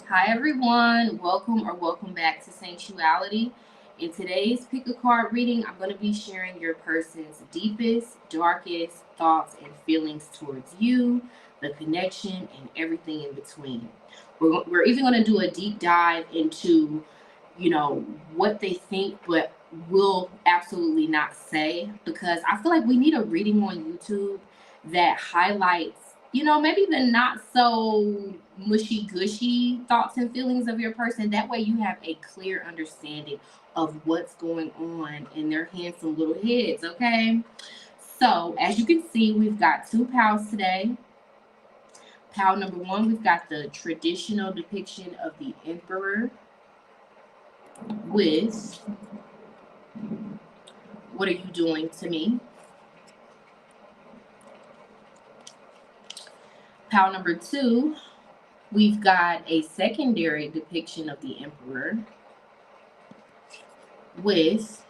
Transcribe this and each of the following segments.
Hi everyone, welcome back to Saintuality. In today's pick a card reading, I'm going to be sharing your person's deepest, darkest thoughts and feelings towards you, the connection, and everything in between. We're even going to do a deep dive into, what they think, but will absolutely not say, because I feel like we need a reading on YouTube that highlights, maybe the not so mushy gushy thoughts and feelings of your person. That way you have a clear understanding of what's going on in their handsome little heads, okay? So, as you can see, we've got two pals today. Pal number one, we've got the traditional depiction of the emperor with "What are you doing to me?" Pal number two, we've got a secondary depiction of the emperor with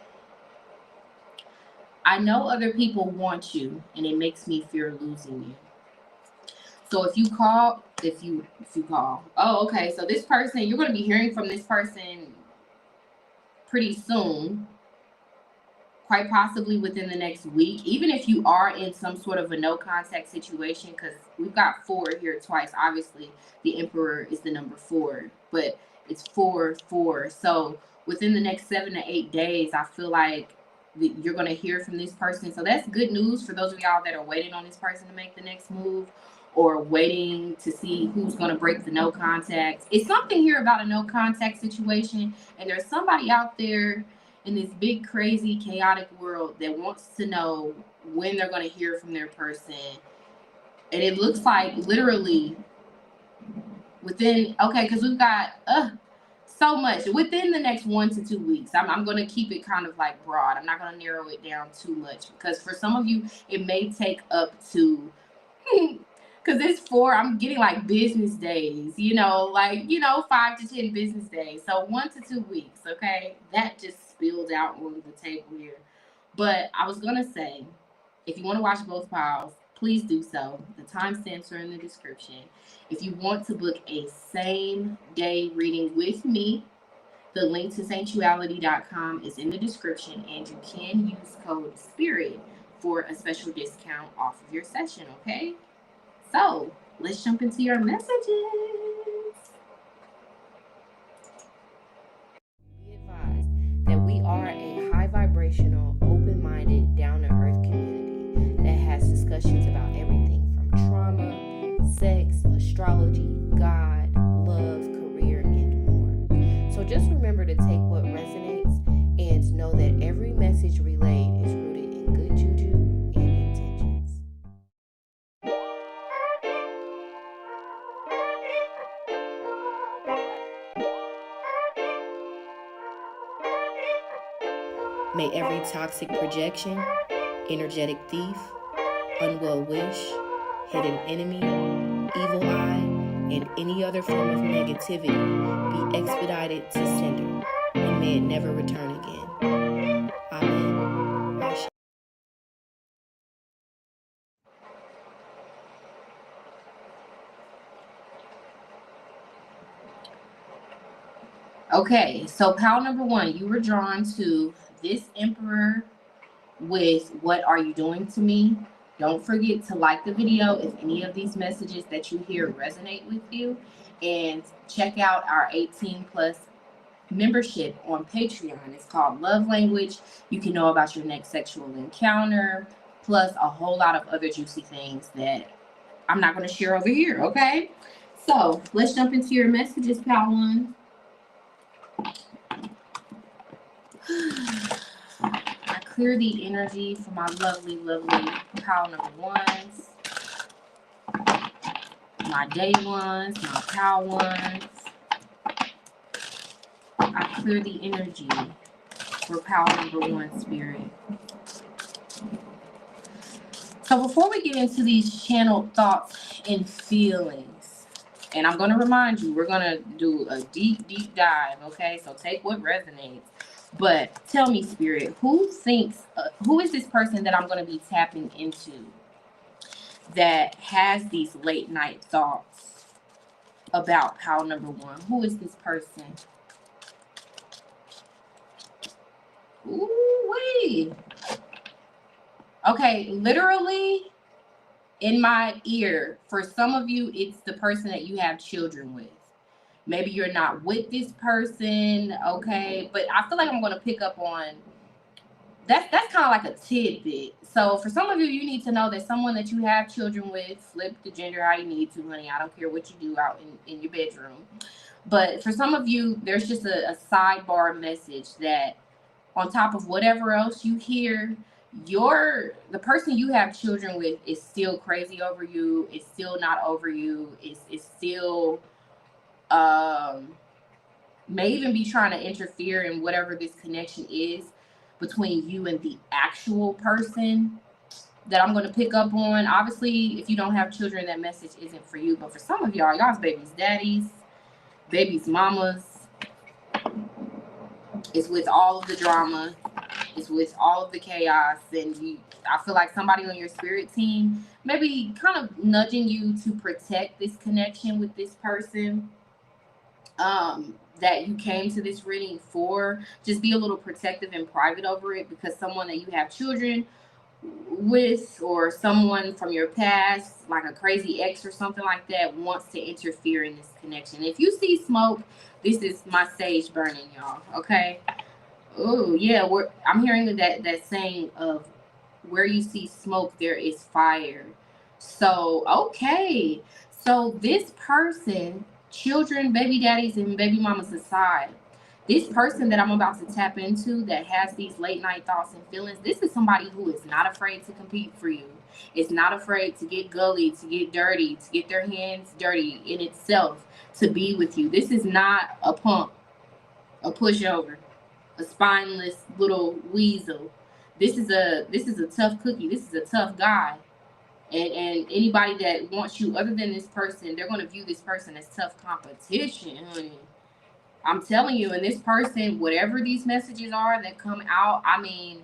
"I know other people want you and it makes me fear losing you." So if you call, oh, okay. So this person, you're going to be hearing from this person pretty soon, quite possibly within the next week, even if you are in some sort of a no contact situation, because we've got four here twice. Obviously, the emperor is the number four, but it's 4 4. So within the next 7 to 8 days, I feel like you're going to hear from this person. So that's good news for those of y'all that are waiting on this person to make the next move, or waiting to see who's going to break the no contact. It's something here about a no contact situation, and there's somebody out there in this big, crazy, chaotic world that wants to know when they're going to hear from their person. And it looks like literally within, okay, because we've got so much within the next 1 to 2 weeks. I'm going to keep it kind of like broad. I'm not going to narrow it down too much, because for some of you, it may take up to, because it's four, I'm getting like business days, 5 to 10 business days. So 1 to 2 weeks, okay? That just spilled out on the table here. But I was going to say, if you want to watch both piles, please do so. The timestamps are in the description. If you want to book a same day reading with me, the link to saintuality.com is in the description, and you can use code SPIRIT for a special discount off of your session, okay? So, let's jump into your messages. Be advised that we are a high vibrational, open minded, down to earth community that has discussions about everything from trauma, sex, astrology, God, love, career, and more. So, just remember to take what resonates and know that every message relayed is rooted in good juju and intentions. May every toxic projection, energetic thief, unwell wish, hidden enemy, evil eye, and any other form of negativity be expedited to sender, and may it never return again. Amen. Ashe. Okay, so pal number one, you were drawn to this emperor with "What are you doing to me?" Don't forget to like the video if any of these messages that you hear resonate with you, and check out our 18 plus membership on Patreon. It's called Love Language. You can know about your next sexual encounter, plus a whole lot of other juicy things that I'm not going to share over here, okay? So let's jump into your messages, pal one. I clear the energy for my lovely, lovely pal number ones, my day ones, my pal ones. I clear the energy for pal number one, spirit. So before we get into these channeled thoughts and feelings, and I'm going to remind you, we're going to do a deep, deep dive, okay? So take what resonates. But tell me, spirit, who is this person that I'm going to be tapping into? that has these late night thoughts about pile number one. Who is this person? Ooh, wait. Okay, literally in my ear, for some of you, it's the person that you have children with. Maybe you're not with this person, okay? But I feel like I'm going to pick up on that's kind of like a tidbit. So for some of you, you need to know that someone that you have children with, flip the gender how you need to, honey. I don't care what you do out in your bedroom. But for some of you, there's just a sidebar message that on top of whatever else you hear, the person you have children with is still crazy over you. It's still not over you. It's still may even be trying to interfere in whatever this connection is between you and the actual person that I'm going to pick up on. Obviously, if you don't have children, that message isn't for you. But for some of y'all's babies' daddies, babies' mamas, it's with all of the drama. It's with all of the chaos. And I feel like somebody on your spirit team maybe kind of nudging you to protect this connection with this person. That you came to this reading for. Just be a little protective and private over it, because someone that you have children with or someone from your past, like a crazy ex or something like that, wants to interfere in this connection. If you see smoke, this is my sage burning, y'all. Okay. Oh yeah, I'm hearing that saying of where you see smoke, there is fire. So okay, so this person, children, baby daddies, and baby mamas aside, this person that I'm about to tap into that has these late night thoughts and feelings, this is somebody who is not afraid to compete for you. It's not afraid to get gully, to get dirty, to get their hands dirty in itself, to be with you. This is not a punk, a pushover, a spineless little weasel. This is a tough cookie. This is a tough guy. And anybody that wants you other than this person, they're going to view this person as tough competition, honey. I'm telling you, and this person, whatever these messages are that come out, I mean,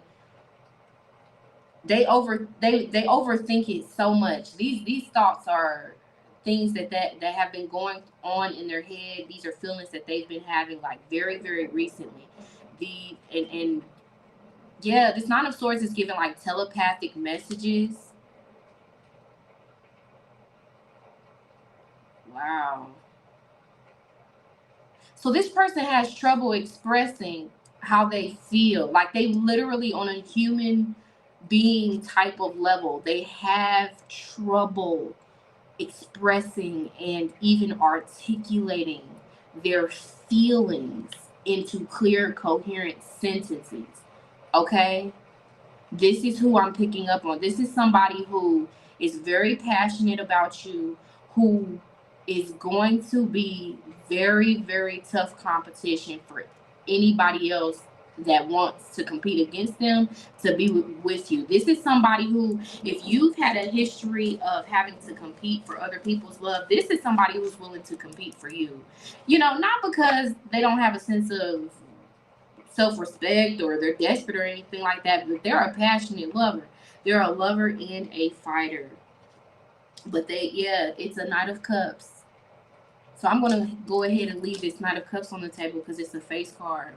they overthink it so much. These thoughts are things that have been going on in their head. These are feelings that they've been having like very, very recently. And yeah, this Nine of Swords is giving like telepathic messages. Wow. So this person has trouble expressing how they feel. Like they literally on a human being type of level, they have trouble expressing and even articulating their feelings into clear, coherent sentences. Okay? This is who I'm picking up on. This is somebody who is very passionate about you, who is going to be very, very tough competition for anybody else that wants to compete against them to be with you. This is somebody who, if you've had a history of having to compete for other people's love, this is somebody who's willing to compete for you. You know, not because they don't have a sense of self-respect or they're desperate or anything like that, but they're a passionate lover. They're a lover and a fighter. But it's a Knight of Cups. So I'm going to go ahead and leave this Knight of Cups on the table because it's a face card.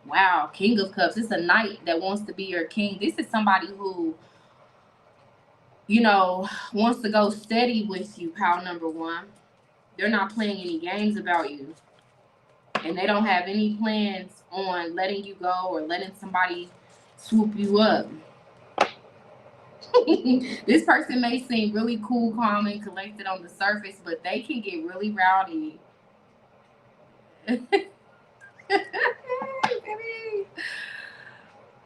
Wow, King of Cups. It's a knight that wants to be your king. This is somebody who, wants to go steady with you, pile number one. They're not playing any games about you. And they don't have any plans on letting you go or letting somebody swoop you up. This person may seem really cool, calm, and collected on the surface, but they can get really rowdy.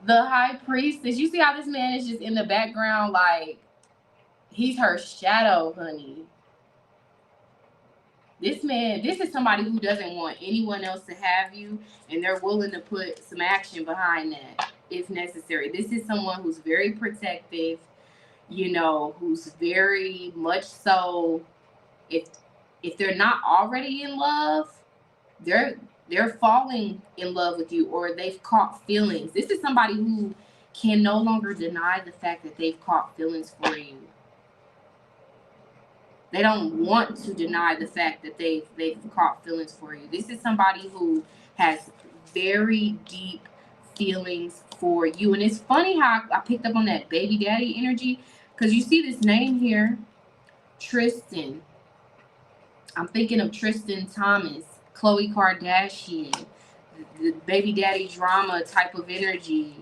The High Priestess. You see how this man is just in the background, like he's her shadow, honey. This is somebody who doesn't want anyone else to have you, and they're willing to put some action behind that if necessary. This is someone who's very protective, who's very much so, if they're not already in love, they're falling in love with you, or they've caught feelings. This is somebody who can no longer deny the fact that they've caught feelings for you. They don't want to deny the fact that they've caught feelings for you. This is somebody who has very deep feelings for you. And it's funny how I picked up on that baby daddy energy, because you see this name here, Tristan. I'm thinking of Tristan Thomas, Khloe Kardashian, the baby daddy drama type of energy.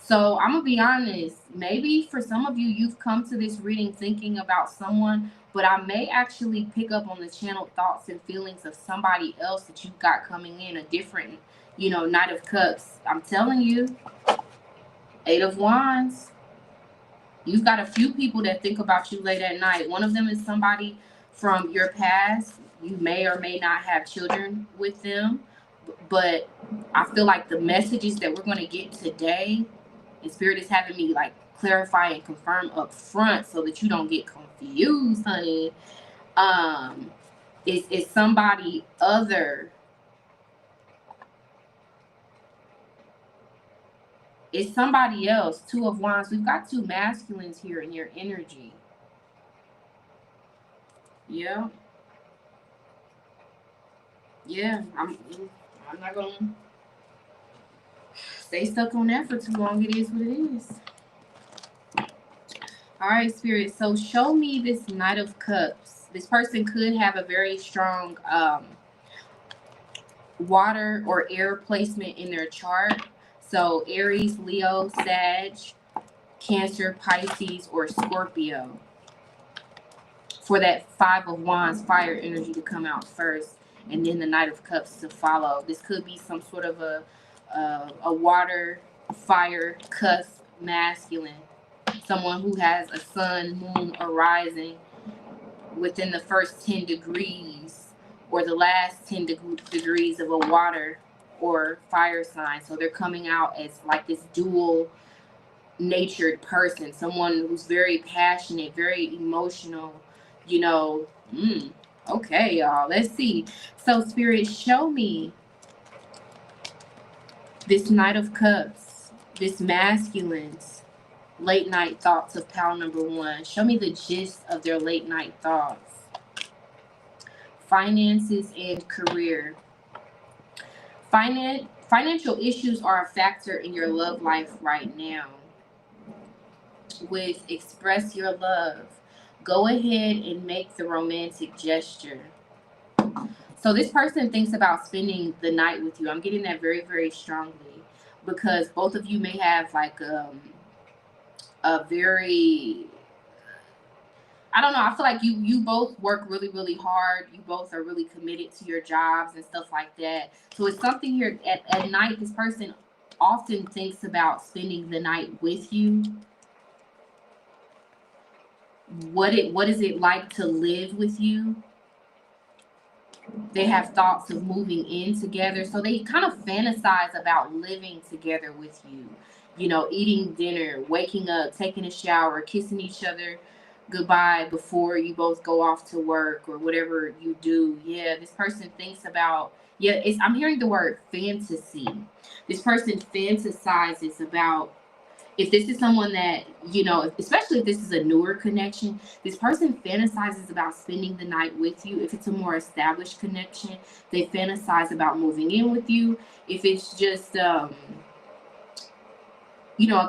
So I'm going to be honest, maybe for some of you, you've come to this reading thinking about someone, but I may actually pick up on the channeled thoughts and feelings of somebody else that you've got coming in, a different, Knight of Cups. I'm telling you, 8 of Wands. You've got a few people that think about you late at night. One of them is somebody from your past. You may or may not have children with them, but I feel like the messages that we're going to get today, and Spirit is having me like clarify and confirm up front so that you don't get confused, honey. Is somebody other. It's somebody else. 2 of Wands. We've got 2 masculines here in your energy. Yeah. Yeah. I'm not gonna stay stuck on that for too long. It is what it is. All right, Spirit. So show me this Knight of Cups. This person could have a very strong water or air placement in their chart. So Aries, Leo, Sag, Cancer, Pisces, or Scorpio. For that 5 of Wands fire energy to come out first, and then the Knight of Cups to follow. This could be some sort of a water, fire, cusp masculine. Someone who has a sun, moon, or rising within the first 10 degrees or the last 10 degrees of a water or fire sign. So they're coming out as like this dual natured person, someone who's very passionate, very emotional, Okay, y'all, let's see. So Spirit, show me this Knight of Cups, this masculine's late night thoughts of pal number 1. Show me the gist of their late night thoughts. Finances and career. Financial issues are a factor in your love life right now. With express your love, go ahead and make the romantic gesture. So this person thinks about spending the night with you. I'm getting that very, very strongly, because both of you may have like a very, I don't know, I feel like you both work really, really hard. You both are really committed to your jobs and stuff like that. So it's something here at night. This person often thinks about spending the night with you. What is it like to live with you? They have thoughts of moving in together. So they kind of fantasize about living together with you. Eating dinner, waking up, taking a shower, kissing each other goodbye before you both go off to work or whatever you do. Yeah, this person thinks about, I'm hearing the word fantasy. This person fantasizes about, if this is someone that, especially if this is a newer connection, this person fantasizes about spending the night with you. If it's a more established connection, they fantasize about moving in with you. If it's just, a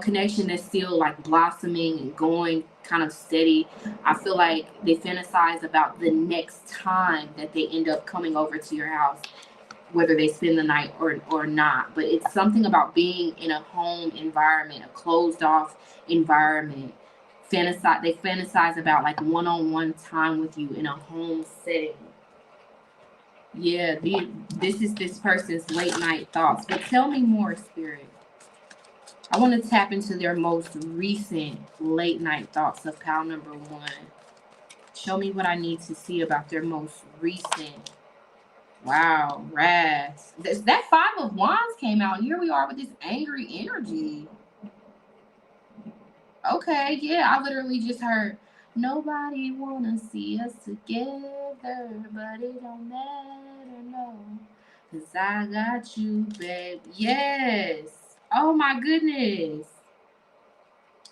connection that's still like blossoming and going kind of steady, I feel like they fantasize about the next time that they end up coming over to your house, whether they spend the night or not. But it's something about being in a home environment, a closed off environment. They fantasize about like one-on-one time with you in a home setting. Yeah, this is this person's late night thoughts. But tell me more, Spirit. I want to tap into their most recent late night thoughts of pal number 1. Show me what I need to see about their most recent. Wow, wrath. That 5 of Wands came out, and here we are with this angry energy. Okay, yeah, I literally just heard, nobody wanna see us together, but it don't matter, no, 'cause I got you, babe. Yes. Oh my goodness.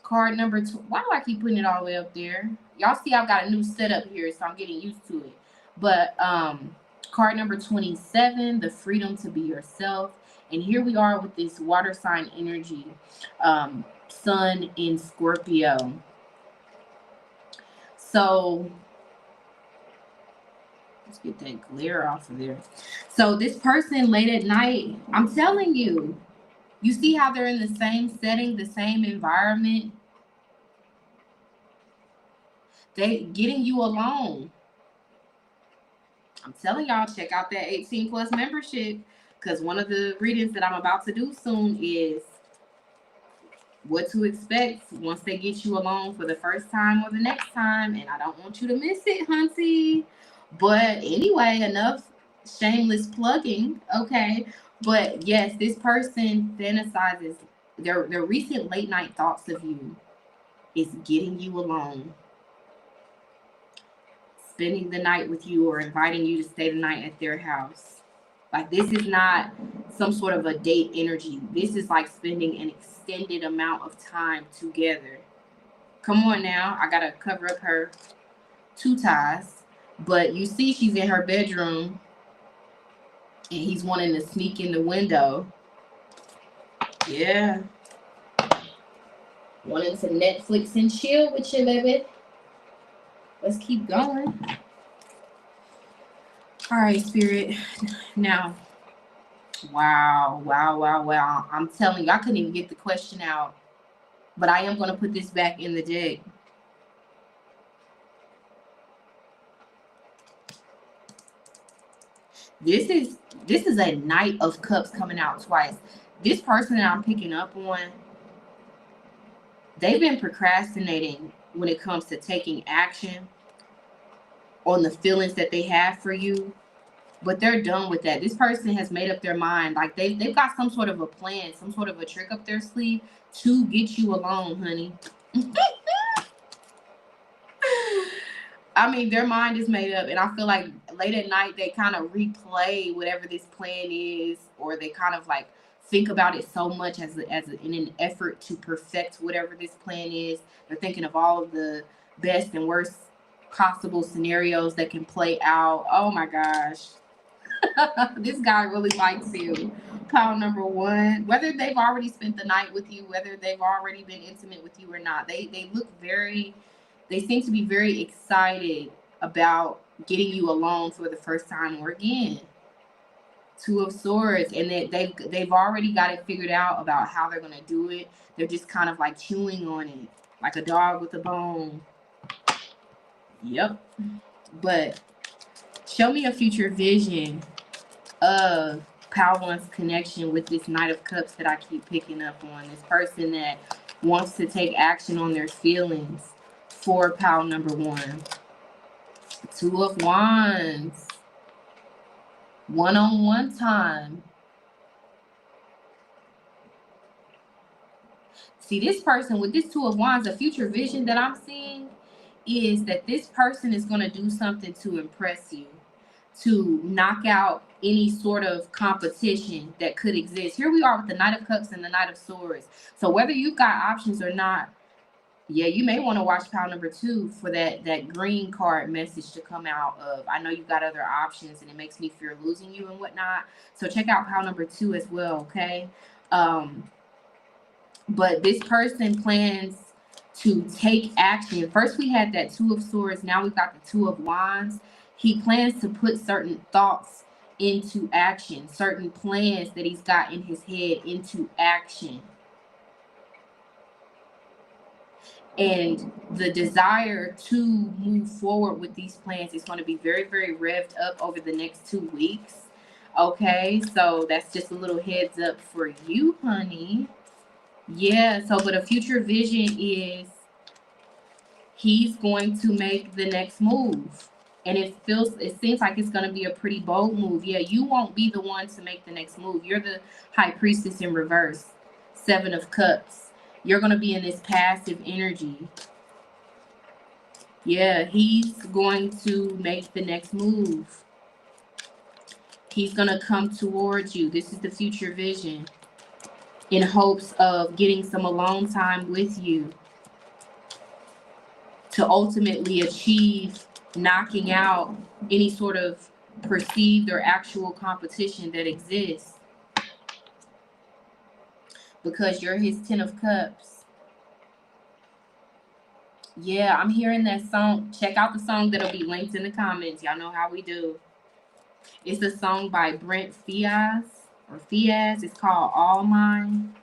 Card number 2. Why do I keep putting it all the way up there? Y'all see I've got a new setup here, so I'm getting used to it. But card number 27, the freedom to be yourself. And here we are with this water sign energy, sun in Scorpio. So let's get that glare off of there. So this person late at night, I'm telling you, you see how they're in the same setting, the same environment. They getting you alone. I'm telling y'all, check out that 18 plus membership, because one of the readings that I'm about to do soon is what to expect once they get you alone for the first time or the next time. And I don't want you to miss it, hunty. But anyway, enough shameless plugging, okay? But yes, this person fantasizes, their recent late night thoughts of you is getting you alone, spending the night with you, or inviting you to stay the night at their house. Like, this is not some sort of a date energy. This is like spending an extended amount of time together. Come on now. I got to cover up her two ties. But you see she's in her bedroom and he's wanting to sneak in the window. Yeah. Wanting to Netflix and chill with you, baby. Let's keep going. All right, Spirit. Now, wow. I'm telling you, I couldn't even get the question out. But I am going to put this back in the deck. This is a Knight of Cups coming out twice. This person that I'm picking up on, they've been procrastinating when it comes to taking action on the feelings that they have for you, but they're done with that. This person has made up their mind. Like, they've got some sort of a plan, some sort of a trick up their sleeve to get you alone, honey. I mean, their mind is made up, and I feel like late at night they kind of replay whatever this plan is, or they kind of like think about it so much in an effort to perfect whatever this plan is. They're thinking of all of the best and worst possible scenarios that can play out. Oh my gosh. This guy really likes you. Pile number 1. Whether they've already spent the night with you, whether they've already been intimate with you or not, they look very... They seem to be very excited about getting you alone for the first time or again. 2 of Swords, and they've already got it figured out about how they're gonna do it. They're just kind of like chewing on it, like a dog with a bone. Yep. But show me a future vision of Pile 1's connection with this Knight of Cups that I keep picking up on. This person that wants to take action on their feelings. For Pile number 1. 2 of Wands. One-on-one time. See, this person with this 2 of Wands, the future vision that I'm seeing is that this person is going to do something to impress you, to knock out any sort of competition that could exist. Here we are with the Knight of Cups and the Knight of Swords. So whether you've got options or not, yeah, you may want to watch Pile number 2 for that green card message to come out of. I know you've got other options and it makes me fear losing you and whatnot. So check out Pile number 2 as well, okay? But this person plans to take action. First we had that 2 of Swords. Now we've got the 2 of Wands. He plans to put certain thoughts into action, certain plans that he's got in his head into action. And the desire to move forward with these plans is going to be very, very revved up over the next 2 weeks. Okay, so that's just a little heads up for you, honey. Yeah, so but a future vision is he's going to make the next move. And it seems like it's going to be a pretty bold move. Yeah, you won't be the one to make the next move. You're the High Priestess in reverse. 7 of Cups. You're going to be in this passive energy. Yeah, he's going to make the next move. He's going to come towards you. This is the future vision. In hopes of getting some alone time with you. to ultimately achieve knocking out any sort of perceived or actual competition that exists. Because you're his 10 of Cups. Yeah, I'm hearing that song. Check out the song that'll be linked in the comments. Y'all know how we do. It's a song by Brent Fias. It's called All Mine.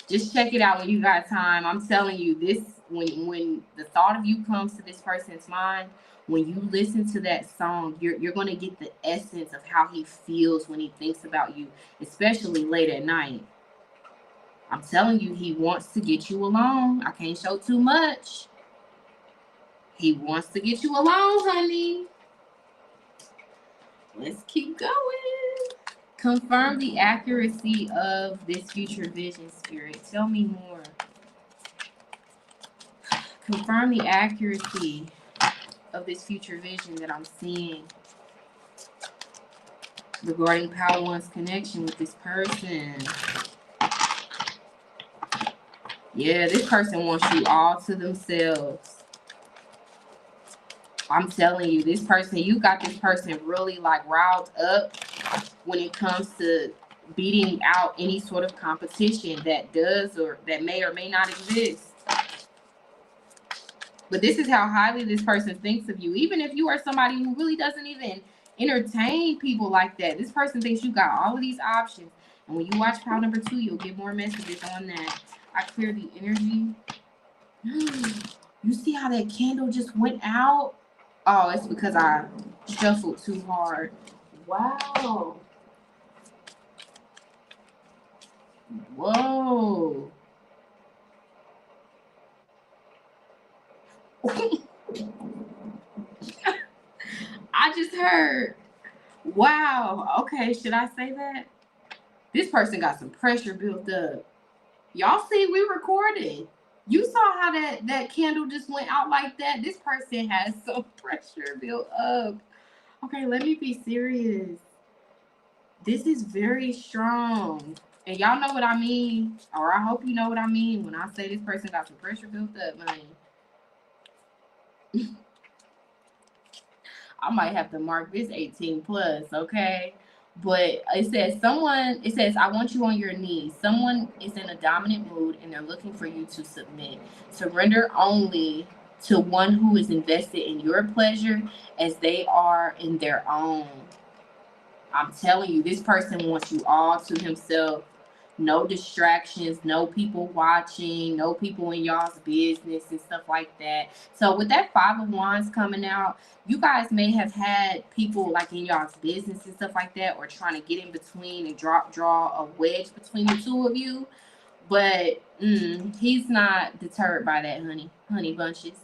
Just check it out when you got time. I'm telling you, this when the thought of you comes to this person's mind, when you listen to that song, you're going to get the essence of how he feels when he thinks about you, especially late at night. I'm telling you, he wants to get you alone. I can't show too much. He wants to get you alone, honey. Let's keep going. Confirm the accuracy of this future vision, Spirit. Tell me more. Confirm the accuracy of this future vision that I'm seeing regarding Power One's connection with this person. Yeah, this person wants you all to themselves. I'm telling you, this person, you got this person really like riled up when it comes to beating out any sort of competition that does or that may or may not exist. But this is how highly this person thinks of you. Even if you are somebody who really doesn't even entertain people like that, this person thinks you got all of these options. And when you watch Power number 2, you'll get more messages on that. I clear the energy. You see how that candle just went out? Oh, it's because I shuffled too hard. Wow. Whoa. I just heard. Wow. Okay, should I say that? This person got some pressure built up. Y'all see, we recorded. You saw how that candle just went out like that? This person has some pressure built up. Okay, let me be serious. This is very strong. And y'all know what I mean. Or I hope you know what I mean when I say this person got some pressure built up, honey. I might have to mark this 18 plus, okay? But it says, I want you on your knees. Someone is in a dominant mood and they're looking for you to submit. Surrender only to one who is invested in your pleasure as they are in their own. I'm telling you, this person wants you all to himself. No distractions, no people watching, no people in y'all's business and stuff like that. So with that 5 of Wands coming out, you guys may have had people like in y'all's business and stuff like that, or trying to get in between and draw a wedge between the two of you. But he's not deterred by that, honey bunches.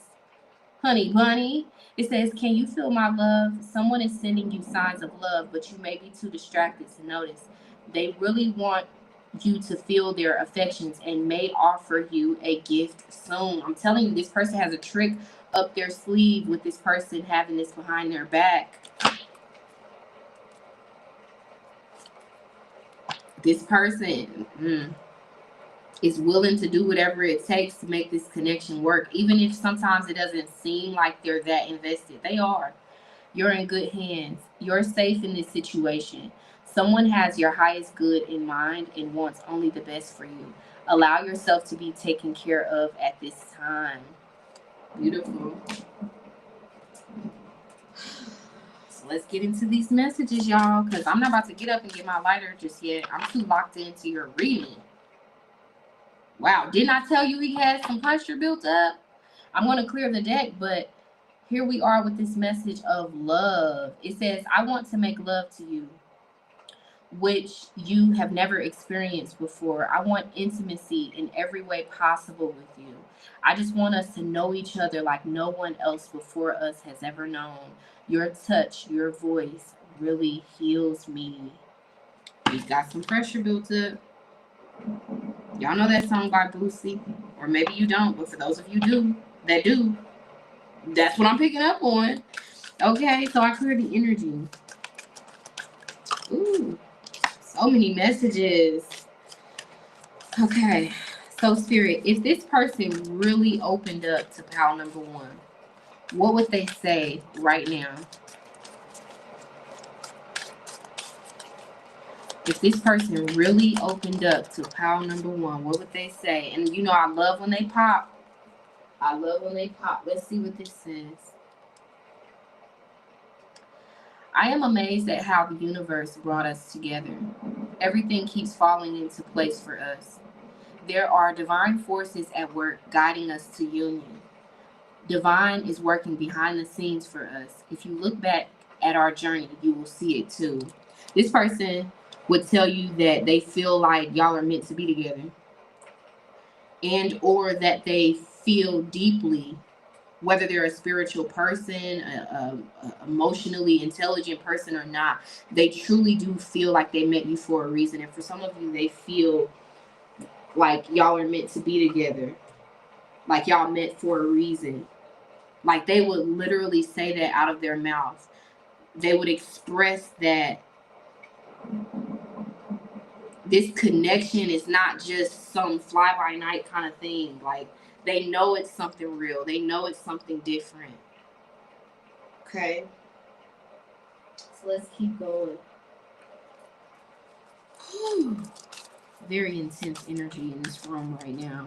Honey bunny. It says, can you feel my love? Someone is sending you signs of love, but you may be too distracted to notice. They really want you to feel their affections and may offer you a gift soon. I'm telling you, this person has a trick up their sleeve with this person having this behind their back. This person is willing to do whatever it takes to make this connection work, even if sometimes it doesn't seem like they're that invested. They are. You're in good hands. You're safe in this situation. Someone has your highest good in mind and wants only the best for you. Allow yourself to be taken care of at this time. Beautiful. So let's get into these messages, y'all, because I'm not about to get up and get my lighter just yet. I'm too locked into your reading. Wow, didn't I tell you he had some pressure built up? I'm going to clear the deck, but here we are with this message of love. It says, I want to make love to you, which you have never experienced before. I want intimacy in every way possible with you. I just want us to know each other like no one else before us has ever known. Your touch, your voice really heals me. He's got some pressure built up. Y'all know that song by Boosie, or maybe you don't, but for those of you that do, that's what I'm picking up on. Okay, so I cleared the energy. Ooh, so many messages. Okay, So, Spirit, if this person really opened up to pile number one, what would they say right now? If this person really opened up to pile number one, what would they say? And you know, I love when they pop. I love when they pop. Let's see what this says. I am amazed at how the universe brought us together. Everything keeps falling into place for us. There are divine forces at work guiding us to union. Divine is working behind the scenes for us. If you look back at our journey, you will see it too. This person would tell you that they feel like y'all are meant to be together, and or that they feel deeply, whether they're a spiritual person, a emotionally intelligent person or not, they truly do feel like they met you for a reason. And for some of you, they feel like y'all are meant to be together, like y'all met for a reason. Like they would literally say that out of their mouth. They would express that this connection is not just some fly-by-night kind of thing. Like they know it's something real. They know it's something different. Okay. So let's keep going. Very intense energy in this room right now.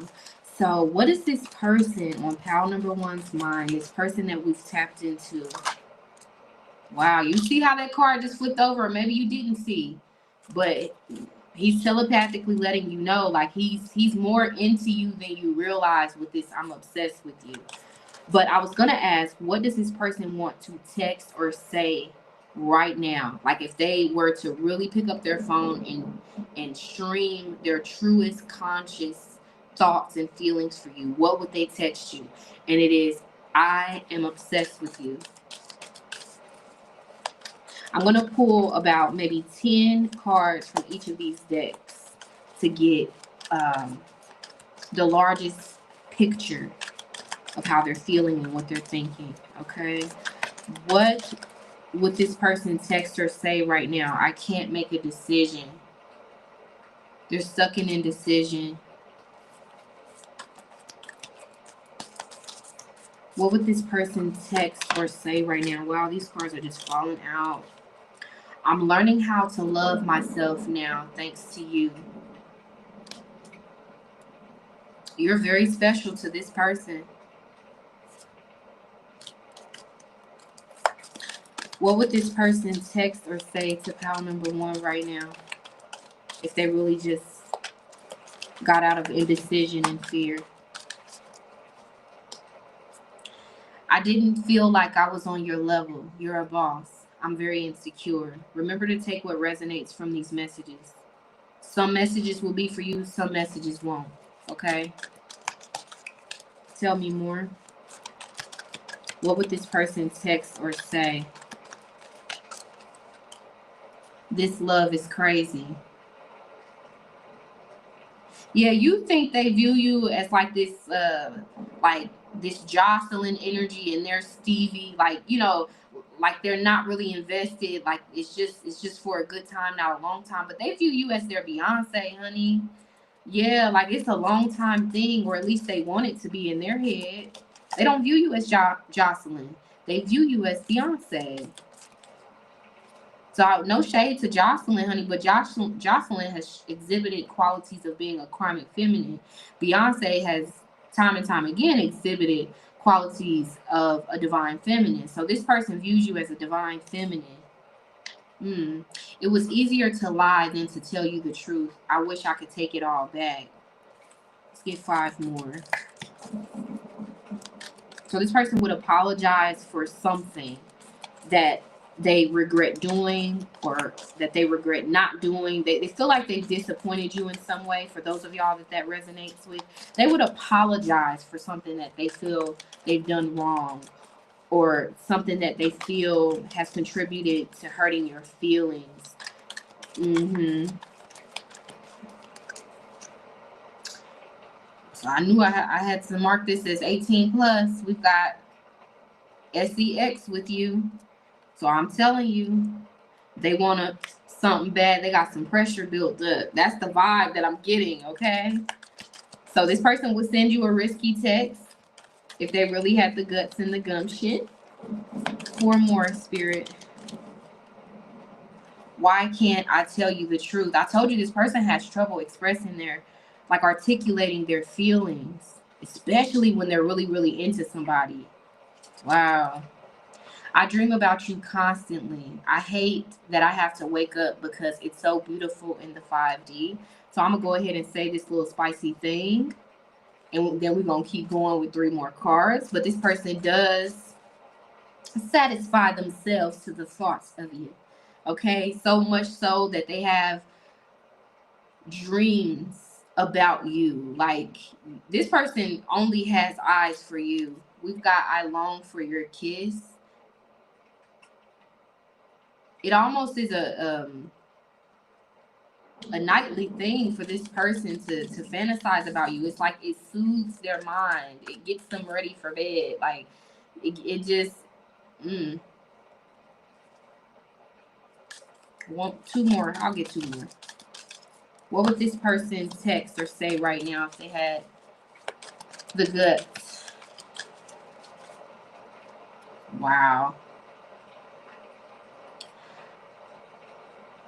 So what is this person on pile number one's mind? This person that we've tapped into. Wow, you see how that card just flipped over? Maybe you didn't see, but he's telepathically letting you know, like he's more into you than you realize with this I'm obsessed with you. But I was gonna ask, what does this person want to text or say right now? Like if they were to really pick up their phone and stream their truest conscious thoughts and feelings for you, what would they text you? And it is, I am obsessed with you. I'm going to pull about maybe 10 cards from each of these decks to get the largest picture of how they're feeling and what they're thinking, okay? What would this person text or say right now? I can't make a decision. They're stuck in indecision. What would this person text or say right now? Wow, these cards are just falling out. I'm learning how to love myself now, thanks to you. You're very special to this person. What would this person text or say to pile number one right now? If they really just got out of indecision and fear. I didn't feel like I was on your level. You're a boss. I'm very insecure. Remember to take what resonates from these messages. Some messages will be for you, some messages won't. Okay? Tell me more. What would this person text or say? This love is crazy. Yeah, you think they view you as like this Jocelyn energy, and they're Stevie, like, you know, like they're not really invested, like it's just for a good time, not a long time, but they view you as their Beyonce, honey. Yeah, like it's a long time thing, or at least they want it to be in their head. They don't view you as Jocelyn. They view you as Beyonce. So no shade to Jocelyn, honey, but Jocelyn has exhibited qualities of being a karmic feminine. Beyonce has time and time again exhibited qualities of a divine feminine. So this person views you as a divine feminine. It was easier to lie than to tell you the truth. I wish I could take it all back. Let's get 5 more. So this person would apologize for something that they regret doing or that they regret not doing. They feel like they disappointed you in some way. For those of y'all that resonates with, they would apologize for something that they feel they've done wrong, or something that they feel has contributed to hurting your feelings. So I knew I had to mark this as 18 plus. We've got SEX with you. So I'm telling you, they want something bad. They got some pressure built up. That's the vibe that I'm getting, okay? So this person will send you a risky text if they really had the guts and the gumption. 4 more, Spirit. Why can't I tell you the truth? I told you this person has trouble expressing their, like articulating their feelings, especially when they're really, really into somebody. Wow. I dream about you constantly. I hate that I have to wake up because it's so beautiful in the 5D. So I'm going to go ahead and say this little spicy thing. And then we're going to keep going with 3 more cards. But this person does satisfy themselves to the thoughts of you. Okay? So much so that they have dreams about you. Like, this person only has eyes for you. We've got I long for your kiss. It almost is a nightly thing for this person to fantasize about you. It's like it soothes their mind. It gets them ready for bed. Like it just Want 2 more. I'll get 2 more. What would this person text or say right now if they had the guts? Wow.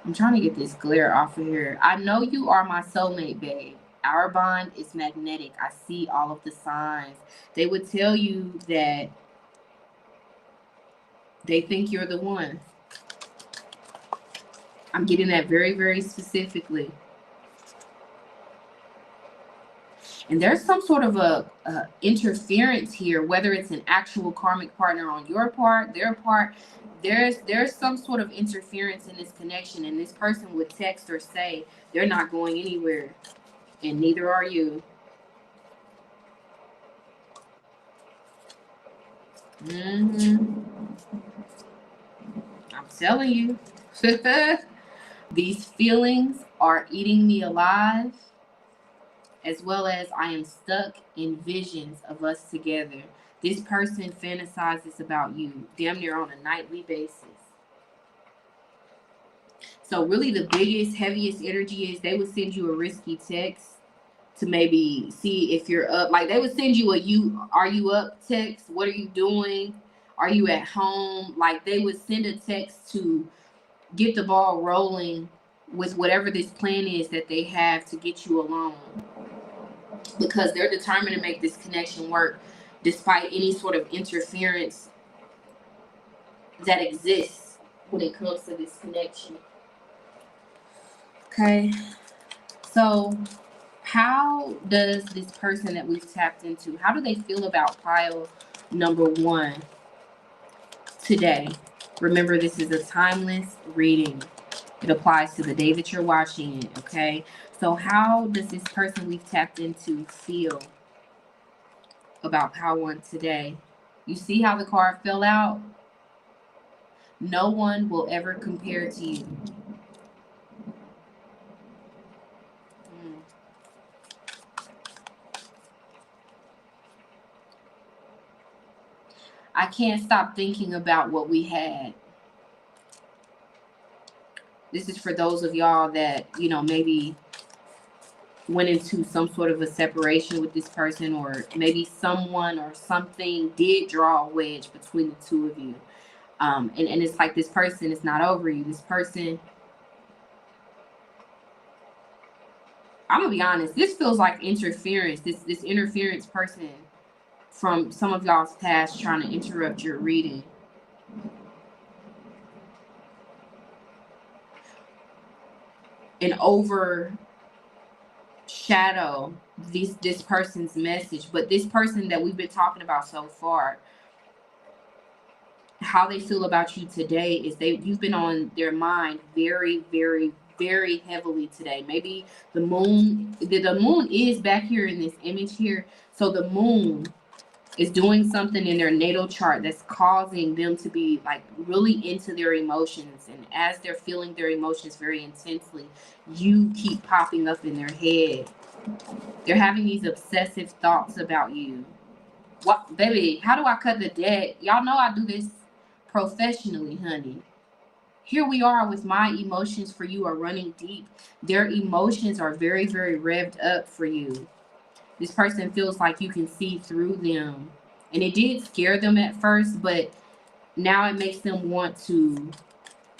I'm trying to get this glare off of here. I know you are my soulmate, babe. Our bond is magnetic. I see all of the signs. They would tell you that they think you're the one. I'm getting that very, very specifically. And there's some sort of a interference here, whether it's an actual karmic partner on your part, their part. There's some sort of interference in this connection, and this person would text or say they're not going anywhere, and neither are you. I'm telling you. These feelings are eating me alive, as well as I am stuck in visions of us together. This person fantasizes about you damn near on a nightly basis. So really the biggest, heaviest energy is they would send you a risky text to maybe see if you're up. Like they would send you are you up text? What are you doing? Are you at home? Like they would send a text to get the ball rolling with whatever this plan is that they have to get you alone. Because they're determined to make this connection work despite any sort of interference that exists when it comes to this connection. Okay, so how does this person that we've tapped into, how do they feel about pile number 1 today? Remember, this is a timeless reading. It applies to the day that you're watching it, okay? So how does this person we've tapped into feel about pile 1 today? You see how the card fell out? No one will ever compare to you. I can't stop thinking about what we had. This is for those of y'all that, maybe went into some sort of a separation with this person, or maybe someone or something did draw a wedge between the 2 of you. And it's like this person is not over you. This person, I'm going to be honest, this feels like interference. This interference person from some of y'all's past trying to interrupt your reading. And overshadow this person's message. But this person that we've been talking about so far, how they feel about you today is you've been on their mind very, very, very heavily today. Maybe the moon is back here in this image here. So the moon is doing something in their natal chart that's causing them to be like really into their emotions. And as they're feeling their emotions very intensely, you keep popping up in their head. They're having these obsessive thoughts about you. What, baby, how do I cut the deck? Y'all know I do this professionally, honey. Here we are with my emotions for you are running deep. Their emotions are very, very revved up for you. This person feels like you can see through them. And it did scare them at first, but now it makes them want to,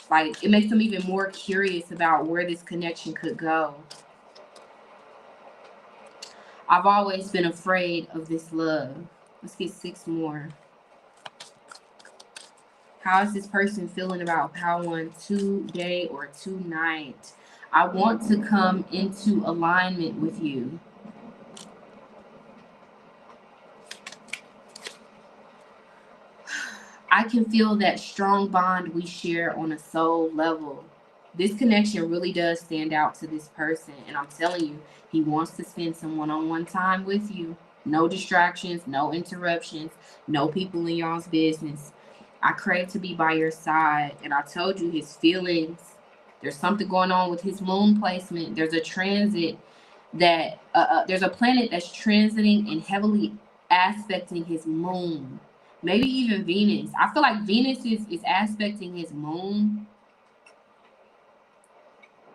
like, it makes them even more curious about where this connection could go. I've always been afraid of this love. Let's get 6 more. How is this person feeling about how one today or tonight? I want to come into alignment with you. I can feel that strong bond we share on a soul level. This connection really does stand out to this person. And I'm telling you, he wants to spend some one-on-one time with you. No distractions, no interruptions, no people in y'all's business. I crave to be by your side. And I told you his feelings. There's something going on with his moon placement. There's a transit that, there's a planet that's transiting and heavily aspecting his moon. Maybe even Venus. I feel like Venus is aspecting his moon.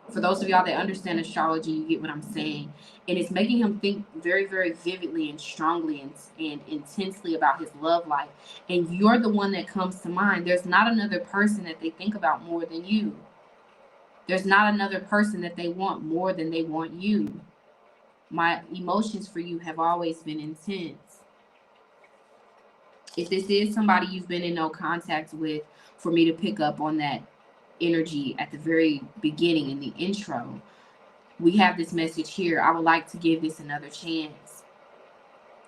For those of y'all that understand astrology, you get what I'm saying. And it's making him think very, very vividly and strongly and intensely about his love life. And you're the one that comes to mind. There's not another person that they think about more than you. There's not another person that they want more than they want you. My emotions for you have always been intense. If this is somebody you've been in no contact with, for me to pick up on that energy at the very beginning in the intro, we have this message here. I would like to give this another chance.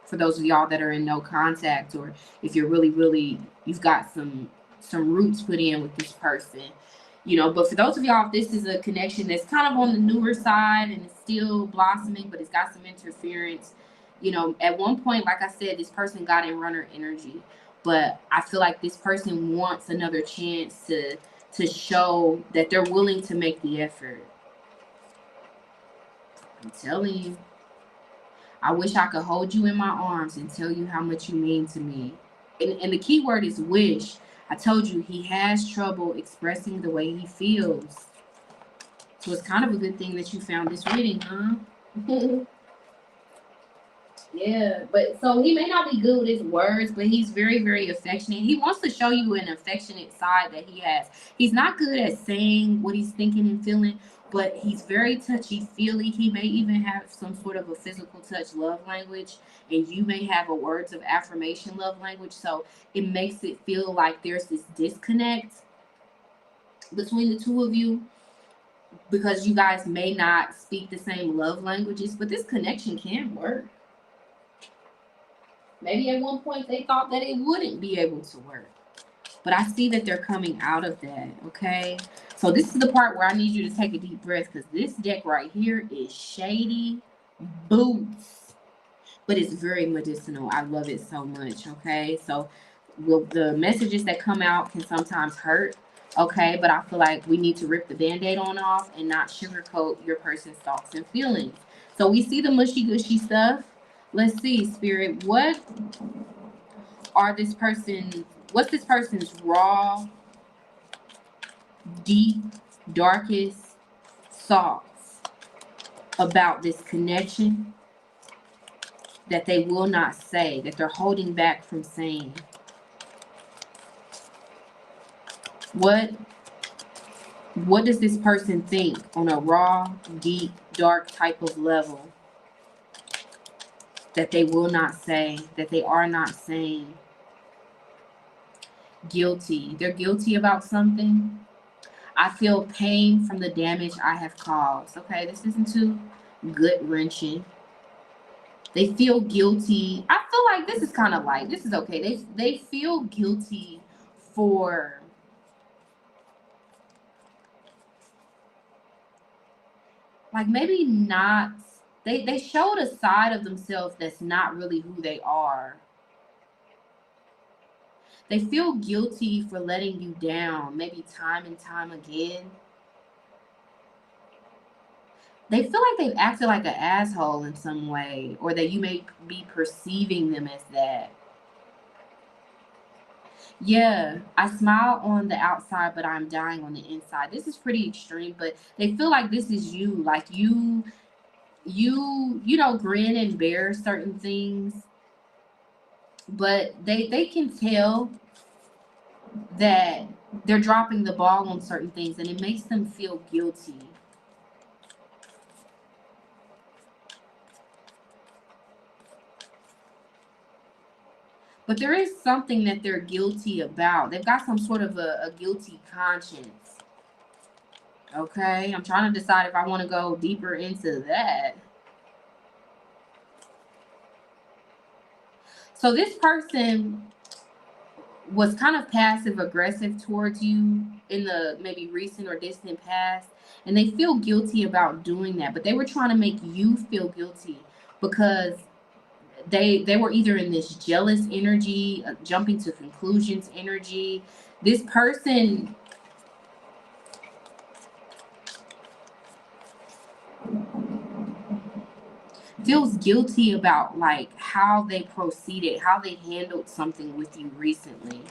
For those of y'all that are in no contact, or if you're really, you've got some roots put in with this person, you know. But for those of y'all, if this is a connection that's kind of on the newer side and it's still blossoming, but it's got some interference, you know, at one point, like I said, this person got in runner energy, but I feel like this person wants another chance to show that they're willing to make the effort. I'm telling you, I wish I could hold you in my arms and tell you how much you mean to me. And the key word is wish. I told you he has trouble expressing the way he feels. So it's kind of a good thing that you found this reading, huh? Yeah, but so he may not be good with his words, but he's very, very affectionate. He wants to show you an affectionate side that he has. He's not good at saying what he's thinking and feeling, but he's very touchy-feely. He may even have some sort of a physical touch love language, and you may have a words of affirmation love language. So it makes it feel like there's this disconnect between the two of you, because you guys may not speak the same love languages, but this connection can work. Maybe at one point they thought that it wouldn't be able to work. But I see that they're coming out of that, okay? So this is the part where I need you to take a deep breath, because this deck right here is shady boots. But it's very medicinal. I love it so much, okay? So the messages that come out can sometimes hurt, okay? But I feel like we need to rip the Band-Aid on off and not sugarcoat your person's thoughts and feelings. So we see the mushy-gushy stuff. Let's see, Spirit, what's this person's raw, deep, darkest thoughts about this connection that they will not say, that they're holding back from saying? What does this person think on a raw, deep, dark type of level that they will not say, that they are not saying? Guilty. They're guilty about something. I feel pain from the damage I have caused. Okay, this isn't too gut wrenching. They feel guilty. I feel like this is kind of like, this is okay. They feel guilty for like maybe not, they showed a side of themselves that's not really who they are. They feel guilty for letting you down, maybe time and time again. They feel like they've acted like an asshole in some way, or that you may be perceiving them as that. Yeah, I smile on the outside, but I'm dying on the inside. This is pretty extreme, but they feel like this is you. Like you know, grin and bear certain things, but they can tell that they're dropping the ball on certain things, and it makes them feel guilty. But there is something that they're guilty about. They've got some sort of a guilty conscience. Okay, I'm trying to decide if I want to go deeper into that. So this person was kind of passive aggressive towards you in the maybe recent or distant past, and they feel guilty about doing that, but they were trying to make you feel guilty because they were either in this jealous energy, jumping to conclusions energy. This person feels guilty about like how they proceeded, how they handled something with you recently.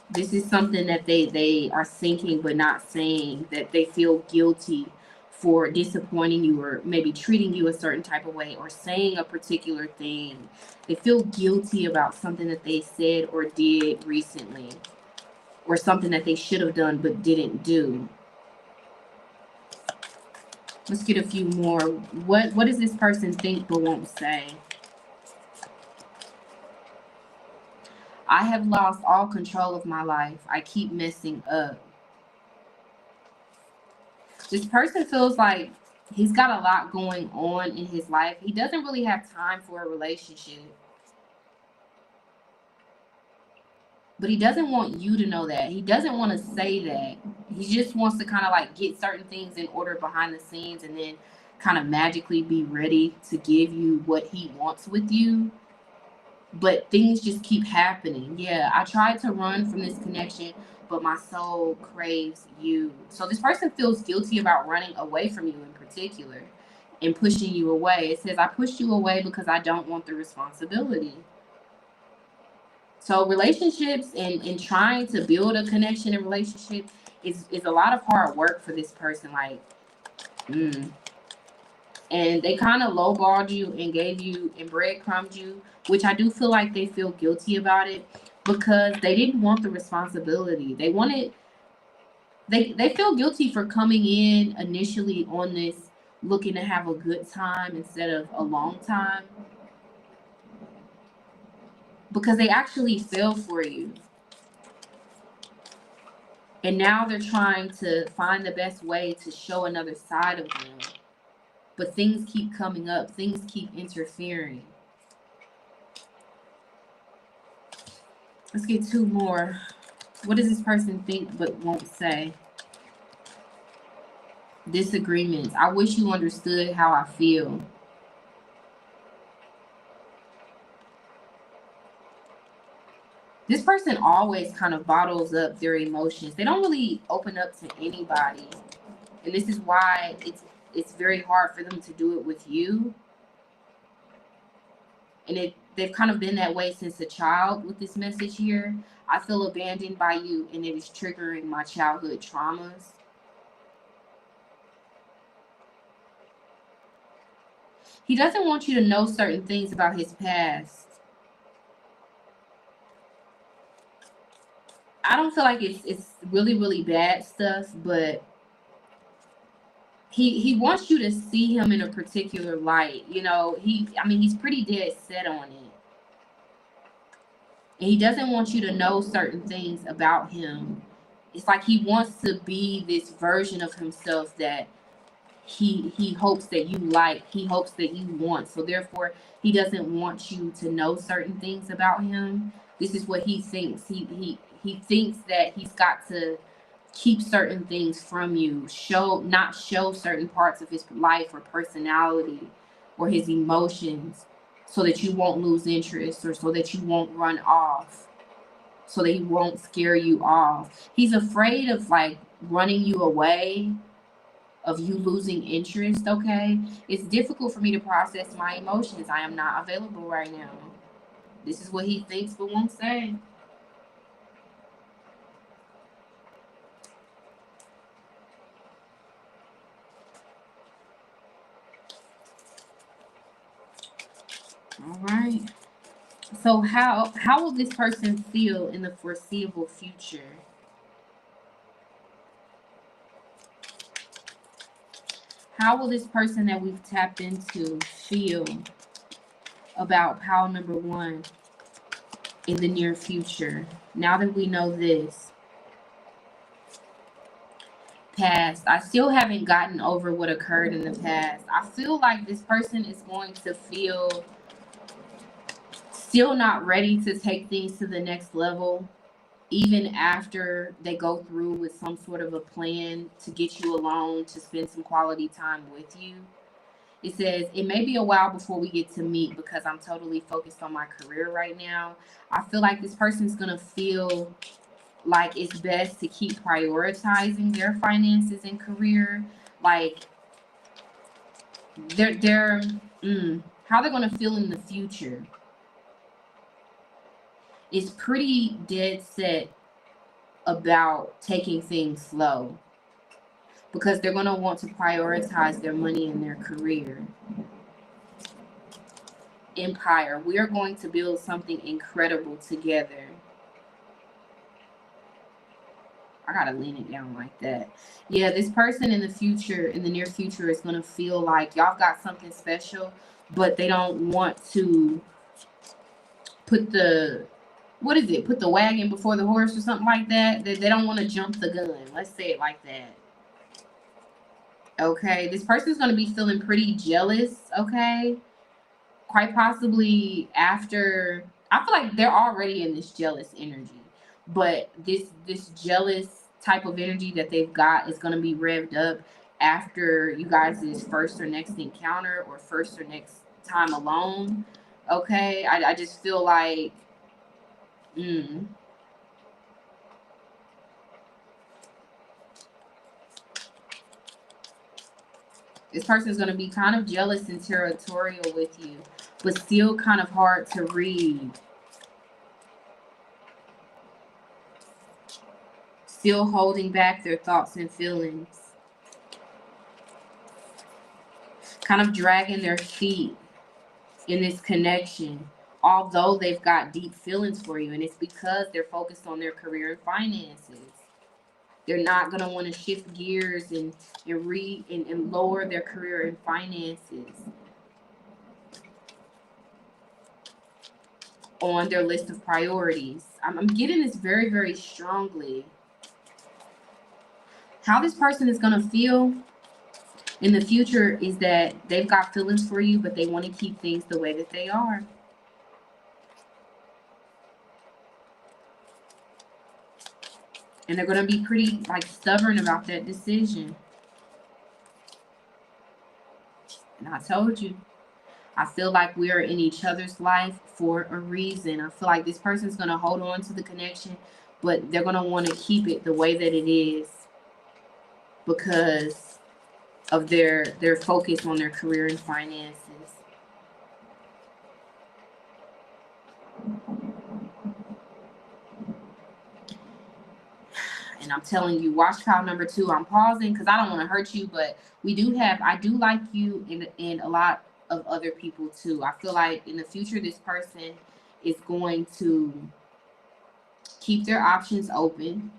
This is something that they are thinking but not saying, that they feel guilty for disappointing you or maybe treating you a certain type of way or saying a particular thing. They feel guilty about something that they said or did recently, or something that they should have done but didn't do. Let's get a few more. What does this person think but won't say? I have lost all control of my life. I keep messing up. This person feels like he's got a lot going on in his life. He doesn't really have time for a relationship. But he doesn't want you to know that. He doesn't want to say that. He just wants to kind of like get certain things in order behind the scenes and then kind of magically be ready to give you what he wants with you. But things just keep happening. Yeah, I tried to run from this connection, but my soul craves you. So this person feels guilty about running away from you in particular and pushing you away. It says, I pushed you away because I don't want the responsibility. So relationships and trying to build a connection and relationship is a lot of hard work for this person. Like, and they kind of lowballed you and gave you and breadcrumbed you, which I do feel like they feel guilty about it because they didn't want the responsibility. They wanted, they feel guilty for coming in initially on this looking to have a good time instead of a long time, because they actually fell for you. And now they're trying to find the best way to show another side of them. But things keep coming up. Things keep interfering. Let's get two more. What does this person think but won't say? Disagreements. I wish you understood how I feel. This person always kind of bottles up their emotions. They don't really open up to anybody. And this is why it's very hard for them to do it with you. And they've kind of been that way since a child with this message here. I feel abandoned by you, and it is triggering my childhood traumas. He doesn't want you to know certain things about his past. I don't feel like it's really, really bad stuff, but he wants you to see him in a particular light. You know, he's pretty dead set on it. And he doesn't want you to know certain things about him. It's like he wants to be this version of himself that he hopes that you like, he hopes that you want. So therefore, he doesn't want you to know certain things about him. This is what he thinks. He thinks that he's got to keep certain things from you, not show certain parts of his life or personality or his emotions, so that you won't lose interest or so that you won't run off, so that he won't scare you off. He's afraid of like running you away, of you losing interest. Okay, it's difficult for me to process my emotions. I am not available right now. This is what he thinks but won't say. right. So how will this person feel in the foreseeable future? How will this person that we've tapped into feel about pile number 1 in the near future? Now that we know this. Past. I still haven't gotten over what occurred in the past. I feel like this person is going to feel still not ready to take things to the next level, even after they go through with some sort of a plan to get you alone, to spend some quality time with you. It says, it may be a while before we get to meet because I'm totally focused on my career right now. I feel like this person's going to feel like it's best to keep prioritizing their finances and career. Like they're how they're going to feel in the future is pretty dead set about taking things slow, because they're going to want to prioritize their money and their career. Empire. We are going to build something incredible together. I gotta lean it down like that. Yeah, this person in the future, in the near future, is gonna feel like y'all got something special, but they don't want to put the put the wagon before the horse or something like that. They don't want to jump the gun. Let's say it like that. Okay, this person's gonna be feeling pretty jealous. Okay, quite possibly after. I feel like they're already in this jealous energy, but this jealous type of energy that they've got is going to be revved up after you guys' first or next encounter, or first or next time alone. Okay, I just feel like this person is going to be kind of jealous and territorial with you, but still kind of hard to read. Still holding back their thoughts and feelings. Kind of dragging their feet in this connection, although they've got deep feelings for you. And it's because they're focused on their career and finances. They're not going to want to shift gears and lower their career and finances on their list of priorities. I'm getting this very, very strongly. How this person is going to feel in the future is that they've got feelings for you, but they want to keep things the way that they are. And they're going to be pretty stubborn about that decision. And I told you, I feel like we are in each other's life for a reason. I feel like this person's going to hold on to the connection, but they're going to want to keep it the way that it is because of their focus on their career and finances. And I'm telling you, watch pile number 2. I'm pausing because I don't want to hurt you, but I do like you and a lot of other people too. I feel like in the future, this person is going to keep their options open.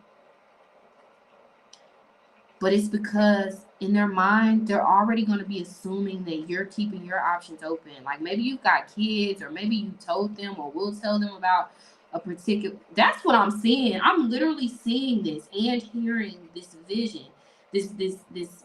But it's because in their mind, they're already going to be assuming that you're keeping your options open. Like maybe you've got kids, or maybe you told them or will tell them about a particular. That's what I'm seeing. I'm literally seeing this and hearing this vision, this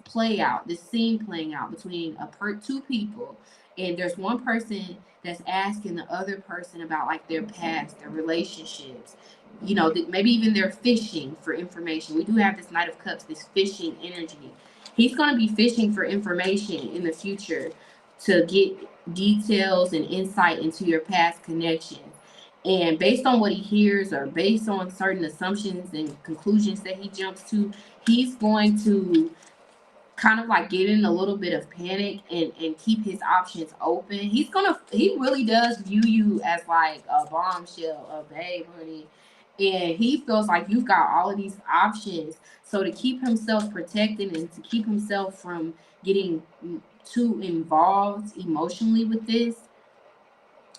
play out, this scene playing out between two people. And there's one person that's asking the other person about their past, their relationships. Maybe even they're fishing for information. We do have this Knight of Cups, this fishing energy. He's going to be fishing for information in the future to get details and insight into your past connections. And based on what he hears, or based on certain assumptions and conclusions that he jumps to, he's going to kind of get in a little bit of panic and keep his options open. He really does view you as a bombshell, a babe, honey. And he feels like you've got all of these options. So to keep himself protected and to keep himself from getting too involved emotionally with this,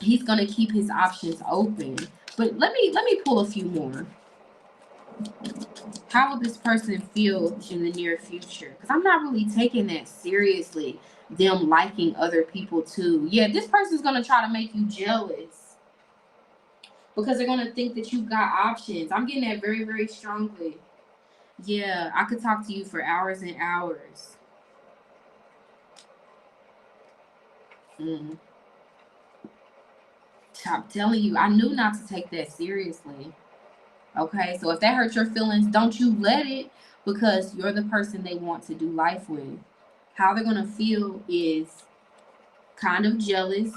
He's going to keep his options open. But let me pull a few more. How will this person feel in the near future? Because I'm not really taking that seriously, them liking other people too. Yeah, this person's going to try to make you jealous because they're going to think that you've got options. I'm getting that very, very strongly. Yeah, I could talk to you for hours and hours. I'm telling you, I knew not to take that seriously. Okay, so if that hurts your feelings, don't you let it, because you're the person they want to do life with. How they're going to feel is kind of jealous,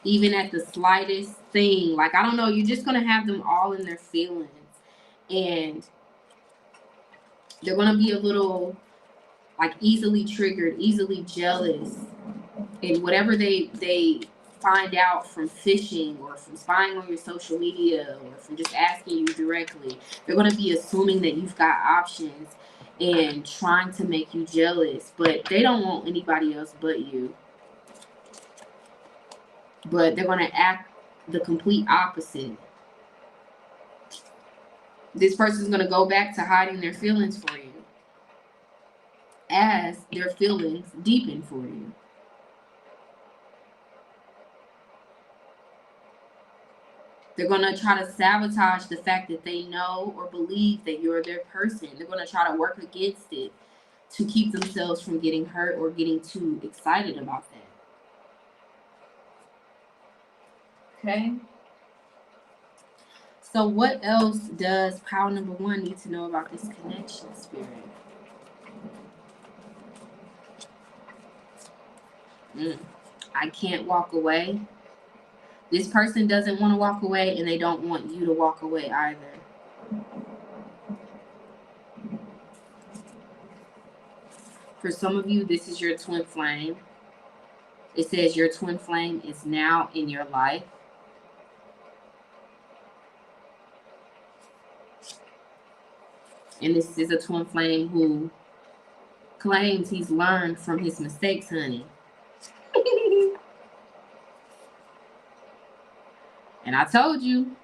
even at the slightest thing. Like, I don't know, you're just going to have them all in their feelings. And they're going to be a little, like, easily triggered, easily jealous. And whatever they find out from phishing or from spying on your social media or from just asking you directly, they're going to be assuming that you've got options and trying to make you jealous, but they don't want anybody else but you. But they're going to act the complete opposite. This person's going to go back to hiding their feelings for you as their feelings deepen for you. They're going to try to sabotage the fact that they know or believe that you're their person. They're going to try to work against it to keep themselves from getting hurt or getting too excited about that. Okay? So what else does pile number 1 need to know about this connection, Spirit? I can't walk away. This person doesn't want to walk away, and they don't want you to walk away either. For some of you, this is your twin flame. It says your twin flame is now in your life. And this is a twin flame who claims he's learned from his mistakes, honey. And I told you,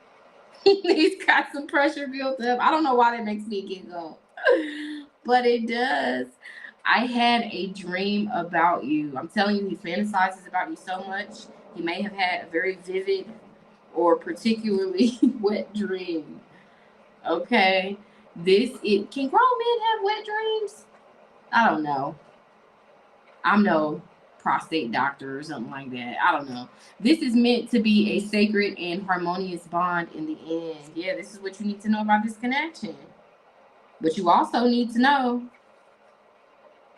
he's got some pressure built up. I don't know why that makes me giggle, but it does. I had a dream about you. I'm telling you, he fantasizes about you so much. He may have had a very vivid or particularly wet dream. Okay? Can grown men have wet dreams? I don't know. I'm no prostate doctor or something like that. I don't know. This is meant to be a sacred and harmonious bond in the end. Yeah, this is what you need to know about this connection. But you also need to know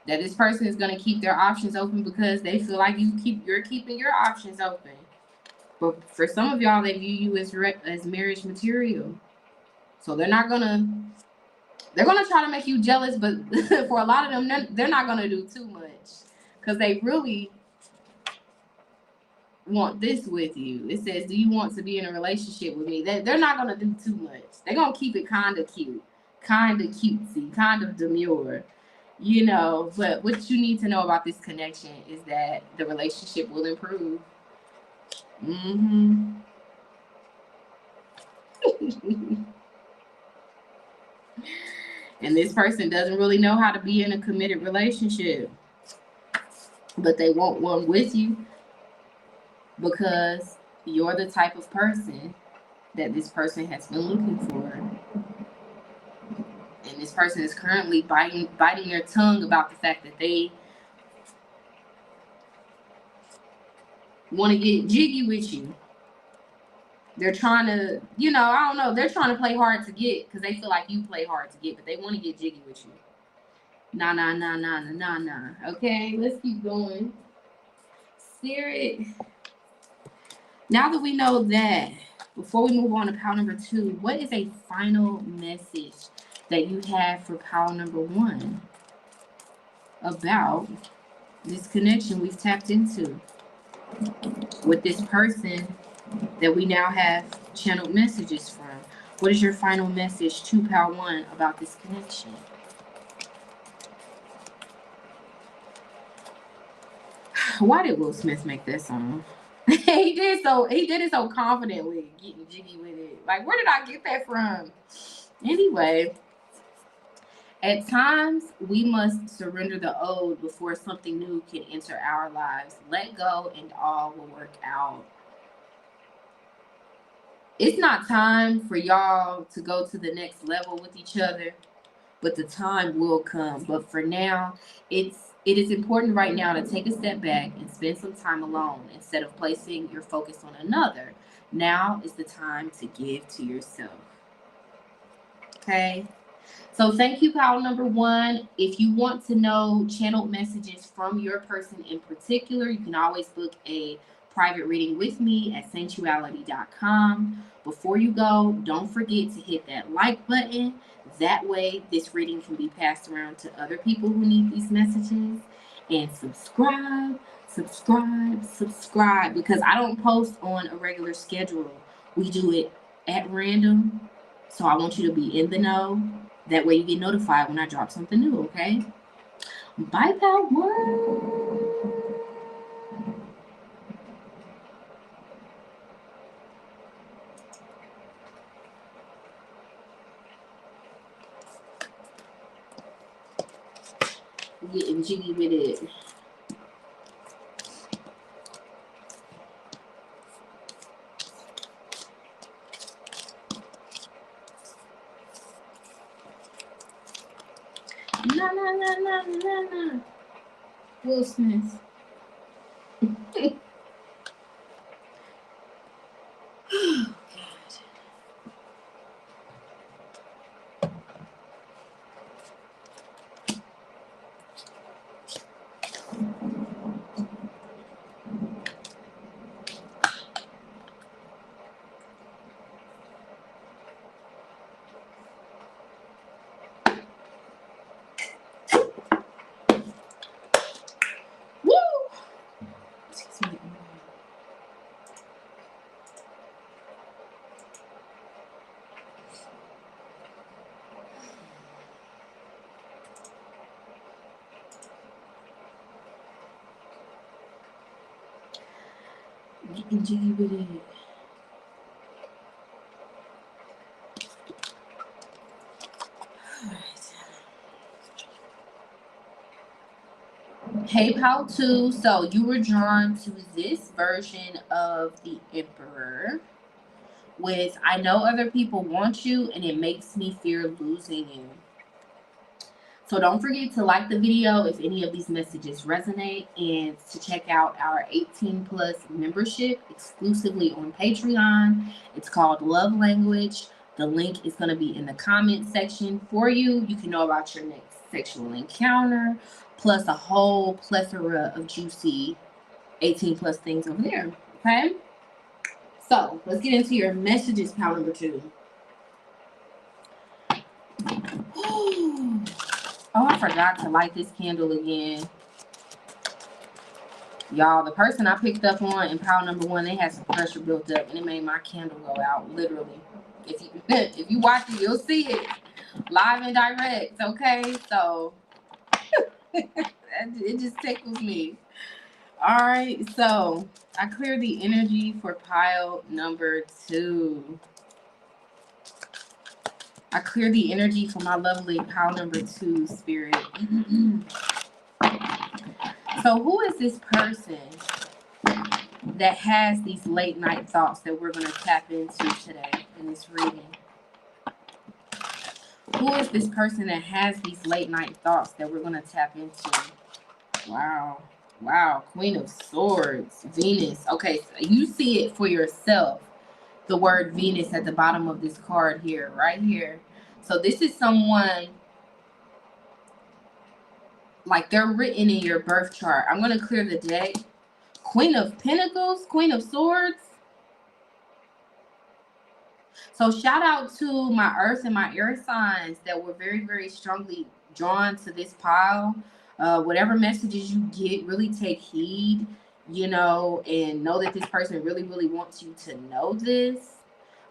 that this person is going to keep their options open because they feel like you're keeping your options open. But for some of y'all, they view you as marriage material. So they're going to try to make you jealous, but for a lot of them, they're not going to do too much because they really want this with you. It says, do you want to be in a relationship with me? They're not going to do too much. They're going to keep it kind of cute, kind of cutesy, kind of demure, you know. But what you need to know about this connection is that the relationship will improve. And this person doesn't really know how to be in a committed relationship, but they want one with you because you're the type of person that this person has been looking for. And this person is currently biting their tongue about the fact that they want to get jiggy with you. They're trying to, I don't know, they're trying to play hard to get because they feel like you play hard to get, but they want to get jiggy with you. Nah. Okay, let's keep going. Spirit. Now that we know that, before we move on to pile number 2, what is a final message that you have for pile number 1 about this connection we've tapped into with this person that we now have channeled messages from? What is your final message to pile 1 about this connection? Why did Will Smith make that song? He did it so confidently, getting jiggy with it. Like, where did I get that from? Anyway, at times we must surrender the old before something new can enter our lives. Let go and all will work out. It's not time for y'all to go to the next level with each other, but the time will come. But for now, it is important right now to take a step back and spend some time alone instead of placing your focus on another. Now is the time to give to yourself. Okay? So thank you, pal number one. If you want to know channeled messages from your person in particular, you can always book a private reading with me at Saintuality.com. Before you go, don't forget to hit that like button. That way, this reading can be passed around to other people who need these messages. And subscribe, because I don't post on a regular schedule. We do it at random. So I want you to be in the know. That way you get notified when I drop something new, okay? Bye, pal. Getting jiggy with it. No. Will Smith. Getting jiggy with it. Hey, pal 2. So you were drawn to this version of the Emperor with, I know other people want you and it makes me fear losing you. So don't forget to like the video if any of these messages resonate, and to check out our 18 plus membership exclusively on Patreon. It's called Love Language. The link is going to be in the comment section for you. You can know about your next sexual encounter, plus a whole plethora of juicy 18 plus things over there. Okay? So let's get into your messages, pal number 2. Oh, I forgot to light this candle again. Y'all, the person I picked up on in pile number 1, they had some pressure built up and it made my candle go out, literally. If you watch it, you'll see it live and direct, okay? So it just tickles me. All right, so I clear the energy for pile number 2. I clear the energy for my lovely pile number 2 spirit. So who is this person that has these late night thoughts that we're going to tap into today in this reading? Who is this person that has these late night thoughts that we're going to tap into? Wow. Queen of Swords, Venus. Okay, so you see it for yourself. The word Venus at the bottom of this card here, right here. So this is someone, like they're written in your birth chart. I'm going to clear the deck. Queen of Pentacles, Queen of Swords. So shout out to my earth and my air signs that were very, very strongly drawn to this pile. Whatever messages you get, really take heed, and know that this person really, really wants you to know this.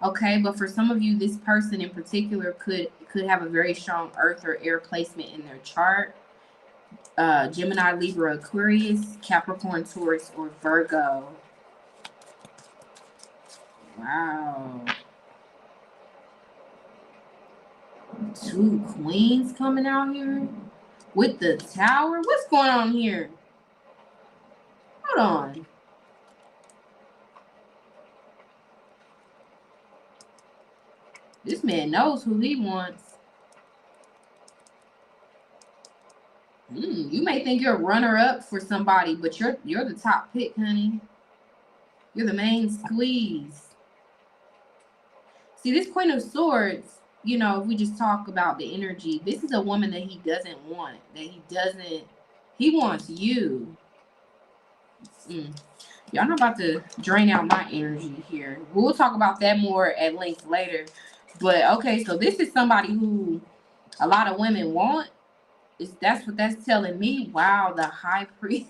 Okay, but for some of you, this person in particular could have a very strong earth or air placement in their chart. Gemini, Libra, Aquarius, Capricorn, Taurus, or Virgo. Wow. 2 queens coming out here with the tower. What's going on here? Hold on. This man knows who he wants. You may think you're a runner-up for somebody, but you're the top pick, honey. You're the main squeeze. See, this Queen of Swords, you know, if we just talk about the energy, this is a woman that he doesn't want. He wants you. Y'all not about to drain out my energy here. We'll talk about that more at length later. But, okay, so this is somebody who a lot of women want. That's what that's telling me. Wow, the high priest.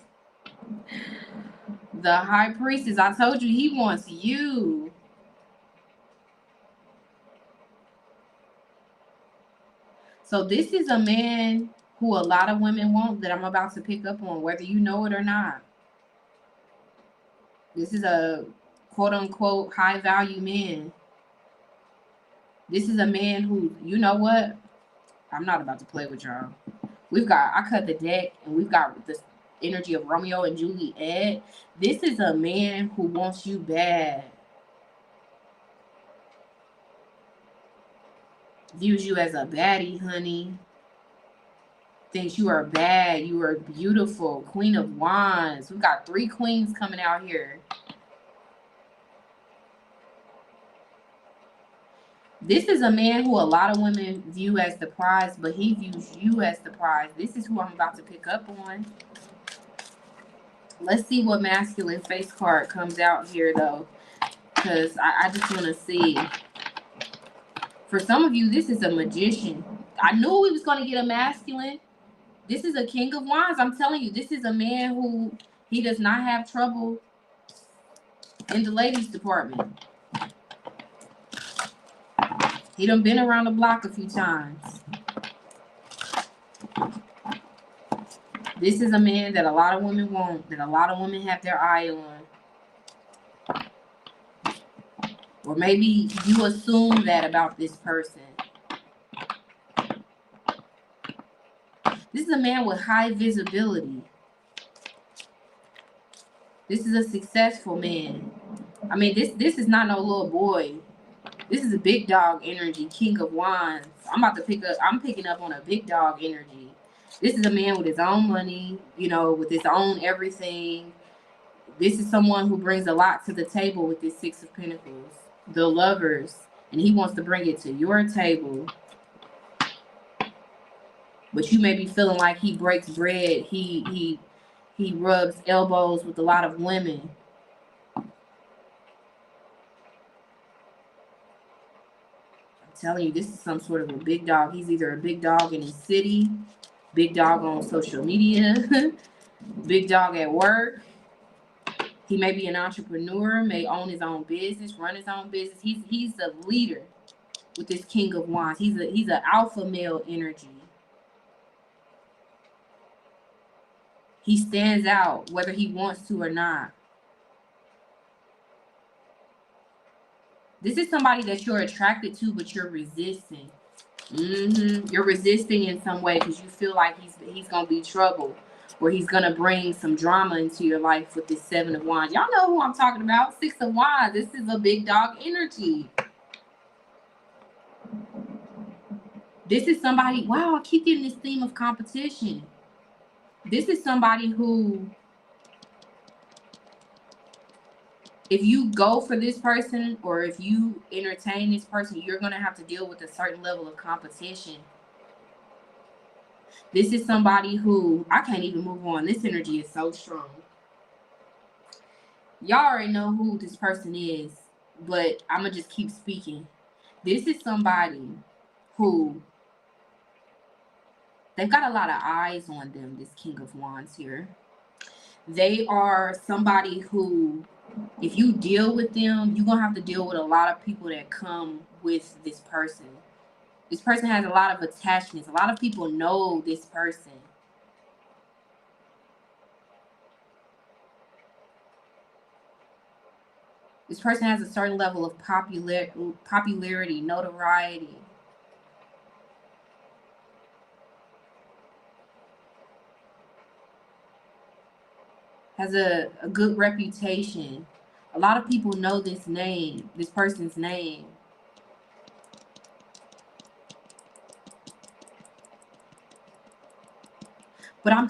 The high priestess. I told you he wants you. So this is a man who a lot of women want that I'm about to pick up on, whether you know it or not. This is a quote-unquote high-value man. This is a man who, you know what? I'm not about to play with y'all. I cut the deck, and we've got this energy of Romeo and Juliet. This is a man who wants you bad. Views you as a baddie, honey. Thinks you are bad. You are beautiful. Queen of Wands. We've got 3 queens coming out here. This is a man who a lot of women view as the prize, but he views you as the prize. This is who I'm about to pick up on. Let's see what masculine face card comes out here, though, because I just want to see. For some of you, this is a magician. I knew we was going to get a masculine. This is a King of Wands. I'm telling you, this is a man who he does not have trouble in the ladies department. He done been around the block a few times. This is a man that a lot of women want, that a lot of women have their eye on. Or maybe you assume that about this person. This is a man with high visibility. This is a successful man. I mean, this is not no little boy. This is a big dog energy, King of Wands. I'm picking up on a big dog energy. This is a man with his own money, you know, with his own everything. This is someone who brings a lot to the table with this 6 of Pentacles. The Lovers. And he wants to bring it to your table. But you may be feeling like he breaks bread. He rubs elbows with a lot of women. Telling you, this is some sort of a big dog. He's either a big dog in his city, big dog on social media, big dog at work. He may be an entrepreneur, may own his own business, run his own business. He's a leader with this King of Wands. He's an alpha male energy. He stands out whether he wants to or not. This is somebody that you're attracted to, but you're resisting. You're resisting in some way because you feel like he's going to be trouble, or he's going to bring some drama into your life with this 7 of Wands. Y'all know who I'm talking about. 6 of Wands. This is a big dog energy. This is somebody, wow, I keep getting this theme of competition. This is somebody who, if you go for this person or if you entertain this person, you're going to have to deal with a certain level of competition. This is somebody who, I can't even move on. This energy is so strong. Y'all already know who this person is, but I'm going to just keep speaking. This is somebody who, they've got a lot of eyes on them, this King of Wands here. They are somebody who, if you deal with them, you're going to have to deal with a lot of people that come with this person. This person has a lot of attachments. A lot of people know this person. This person has a certain level of popularity, notoriety. Has a good reputation. A lot of people know this name, this person's name. But I'm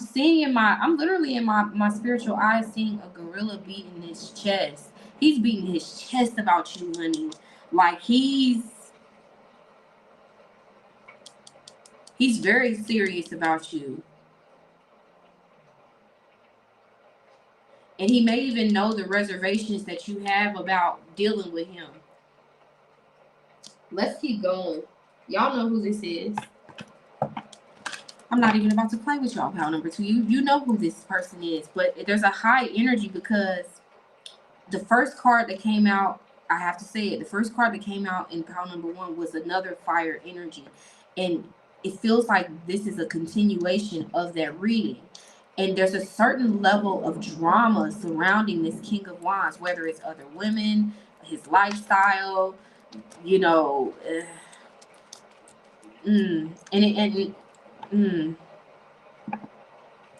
literally in my spiritual eyes seeing a gorilla beating his chest. He's beating his chest about you, honey. Like he's very serious about you. And he may even know the reservations that you have about dealing with him. Let's keep going. Y'all know who this is. I'm not even about to play with y'all, pile number 2. You know who this person is, but there's a high energy because the first card that came out, I have to say it, the first card that came out in pile number 1 was another fire energy. And it feels like this is a continuation of that reading. And there's a certain level of drama surrounding this King of Wands, whether it's other women, his lifestyle, you know,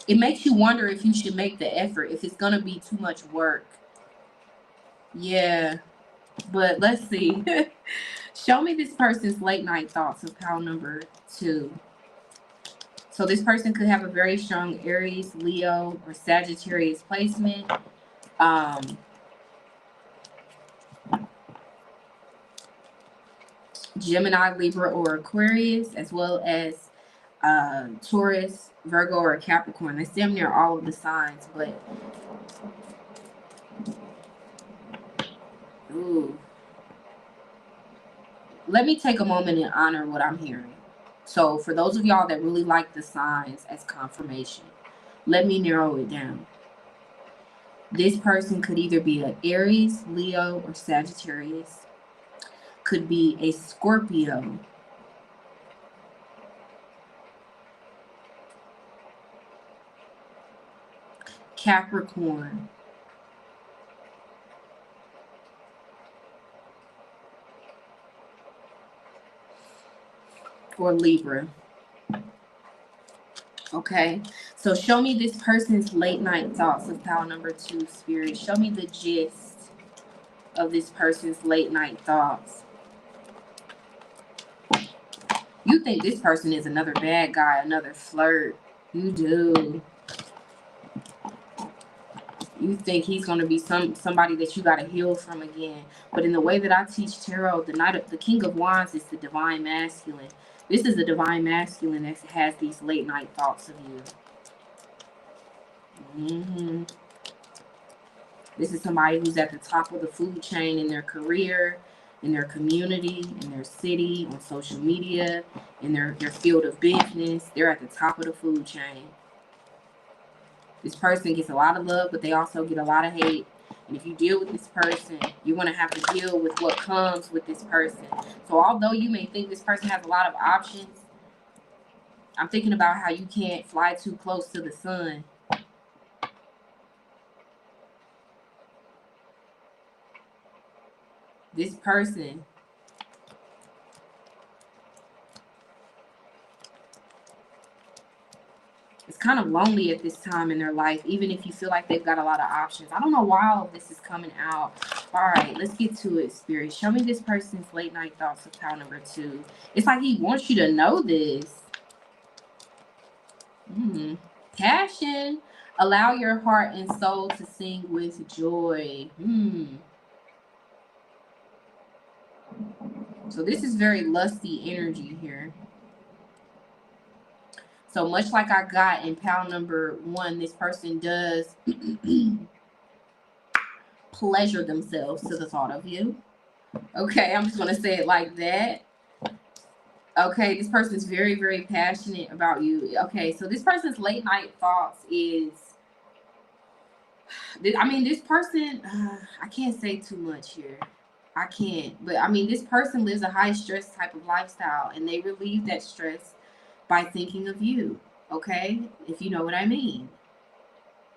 it makes you wonder if you should make the effort, if it's gonna be too much work. Yeah, but let's see. Show me this person's late night thoughts of pile number 2. So this person could have a very strong Aries, Leo, or Sagittarius placement. Gemini, Libra, or Aquarius, as well as Taurus, Virgo, or Capricorn. That's damn near all of the signs, but ooh. Let me take a moment and honor what I'm hearing. So for those of y'all that really like the signs as confirmation, let me narrow it down. This person could either be an Aries, Leo, or Sagittarius. Could be a Scorpio. Capricorn. Or Libra. Okay, so show me this person's late night thoughts of pile number 2, Spirit. Show me the gist of this person's late night thoughts. You think this person is another bad guy, another flirt. You do. You think he's going to be somebody that you got to heal from again. But in the way that I teach tarot, the King of Wands is the divine masculine. This is the divine masculine that has these late night thoughts of you. This is somebody who's at the top of the food chain in their career, in their community, in their city, on social media, in their field of business. They're at the top of the food chain. This person gets a lot of love, but they also get a lot of hate. And if you deal with this person, you're going to have to deal with what comes with this person. So although you may think this person has a lot of options, I'm thinking about how you can't fly too close to the sun. This person is kind of lonely at this time in their life, even if you feel like they've got a lot of options. I don't know why all of this is coming out. All right, let's get to it, Spirit. Show me this person's late night thoughts of pile number 2. It's like he wants you to know this. Passion. Allow your heart and soul to sing with joy. So this is very lusty energy here. So much like I got in pile number 1, this person does pleasure themselves to the thought of you. Okay, I'm just going to say it like that. Okay, this person is very, very passionate about you. Okay, so this person's late night thoughts is, I mean, this person, I can't say too much here. I can't. But, I mean, this person lives a high stress type of lifestyle, and they relieve that stress by thinking of you, okay? If you know what I mean.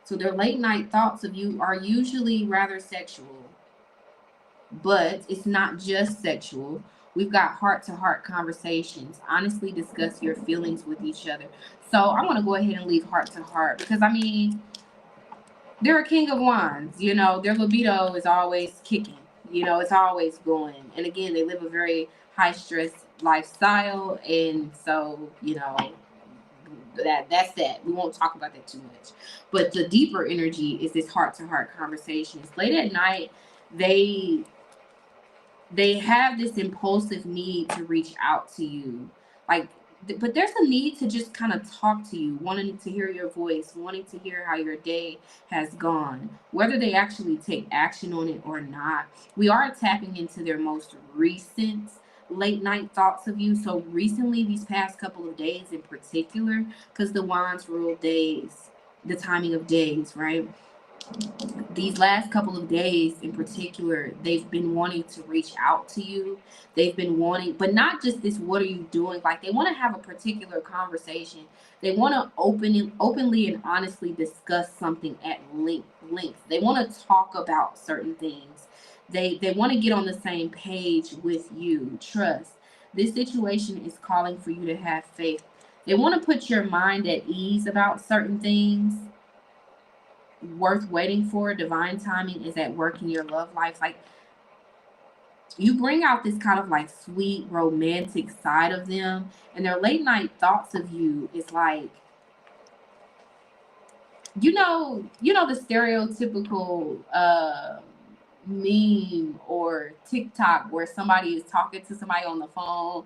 So their late night thoughts of you are usually rather sexual. But it's not just sexual. We've got heart-to-heart conversations. Honestly discuss your feelings with each other. So I want to go ahead and leave heart-to-heart because, I mean, they're a king of wands. You know, their libido is always kicking. You know, it's always going. And again, they live a very high-stress lifestyle. And so, you know, that's that. We won't talk about that too much. But the deeper energy is this heart-to-heart conversations. Late at night, they have this impulsive need to reach out to you, like, but there's a need to just kind of talk to you, wanting to hear your voice, wanting to hear how your day has gone, whether they actually take action on it or not. We are tapping into their most recent late night thoughts of you. So recently, these past couple of days in particular, because the wands rule days, the timing of days, right? These last couple of days in particular, they've been wanting to reach out to you. They've been wanting, but not just this, what are you doing? Like, they want to have a particular conversation. They want to openly and honestly discuss something at length. They want to talk about certain things. They want to get on the same page with you. Trust. This situation is calling for you to have faith. They want to put your mind at ease about certain things worth waiting for. Divine timing is at work in your love life. Like, you bring out this kind of like sweet romantic side of them, and their late night thoughts of you is like, you know the stereotypical meme or TikTok where somebody is talking to somebody on the phone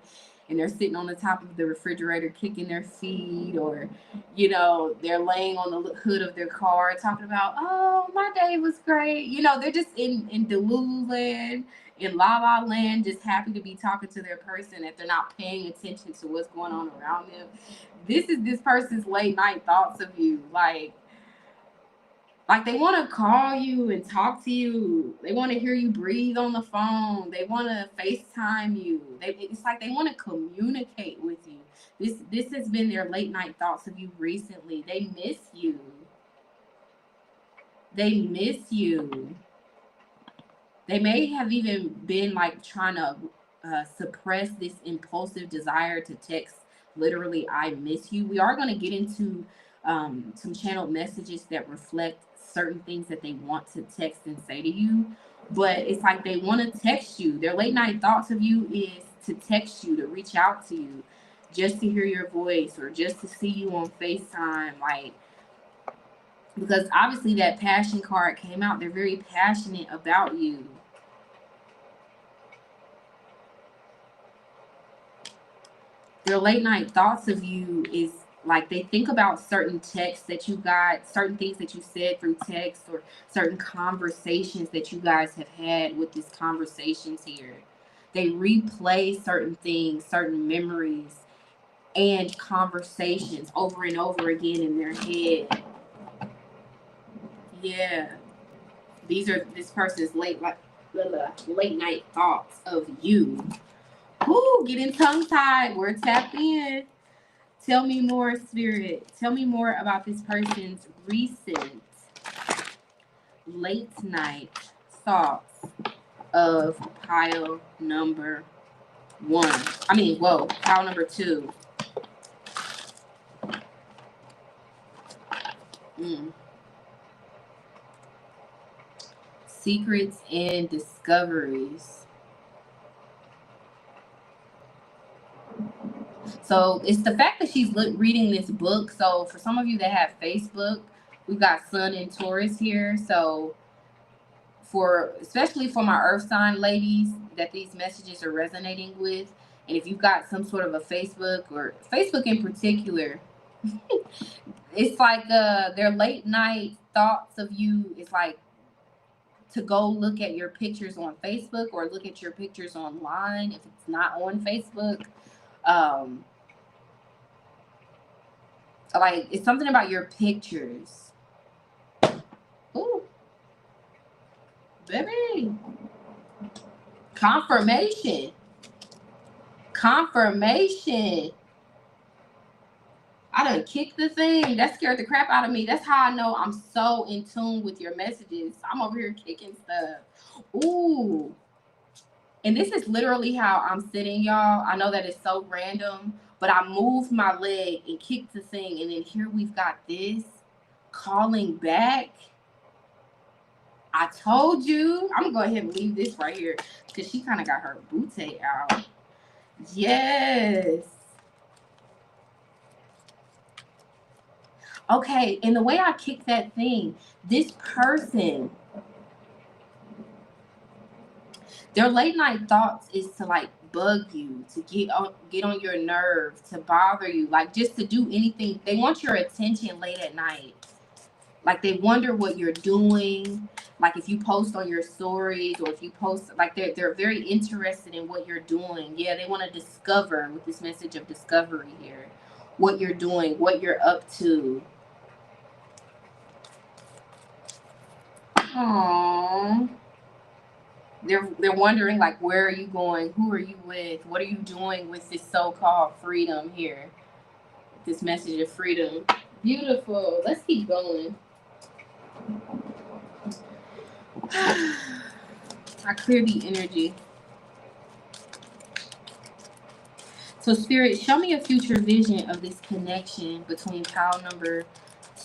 and they're sitting on the top of the refrigerator kicking their feet, or they're laying on the hood of their car talking about, oh, my day was great. They're just in Delulu land, in La La Land, just happy to be talking to their person, that they're not paying attention to what's going on around them. This is this person's late night thoughts of you. Like they want to call you and talk to you. They want to hear you breathe on the phone. They want to FaceTime you. It's like they want to communicate with you. This has been their late night thoughts of you recently. They miss you. They miss you. They may have even been like trying to suppress this impulsive desire to text literally, I miss you. We are going to get into some channeled messages that reflect certain things that they want to text and say to you, but it's like they want to text you. Their late night thoughts of you is to text you, to reach out to you, just to hear your voice or just to see you on FaceTime. Like, because obviously that passion card came out. They're very passionate about you. Their late night thoughts of you is like they think about certain texts that you got, certain things that you said through text, or certain conversations that you guys have had with these conversations here. They replay certain things, certain memories, and conversations over and over again in their head. Yeah. These are this person's late night thoughts of you. Ooh, getting tongue-tied. We're tapped in. Tell me more, Spirit. Tell me more about this person's recent late night thoughts of pile number 1. Pile number 2. Secrets and discoveries. So it's the fact that she's reading this book. So for some of you that have Facebook, we've got Sun and Taurus here. So especially for my earth sign ladies that these messages are resonating with, and if you've got some sort of a Facebook, or Facebook in particular, it's like their late night thoughts of you is like to go look at your pictures on Facebook or look at your pictures online if it's not on Facebook. Like, it's something about your pictures. Ooh. Baby. Confirmation. I done kicked the thing. That scared the crap out of me. That's how I know I'm so in tune with your messages. I'm over here kicking stuff. Ooh. And this is literally how I'm sitting, y'all. I know that it's so random, but I moved my leg and kicked the thing. And then here we've got this calling back. I told you. I'm going to go ahead and leave this right here because she kind of got her bootay out. Yes. Okay, and the way I kicked that thing, this person, their late night thoughts is to like bug you, to get on your nerve, to bother you, like just to do anything. They want your attention late at night. Like they wonder what you're doing. Like if you post on your stories or if you post, like they're very interested in what you're doing. Yeah, they want to discover with this message of discovery here, what you're doing, what you're up to. Aww. They're wondering like, where are you going? Who are you with? What are you doing with this so-called freedom here? This message of freedom. Beautiful. Let's keep going. I clear the energy. So Spirit, show me a future vision of this connection between pile number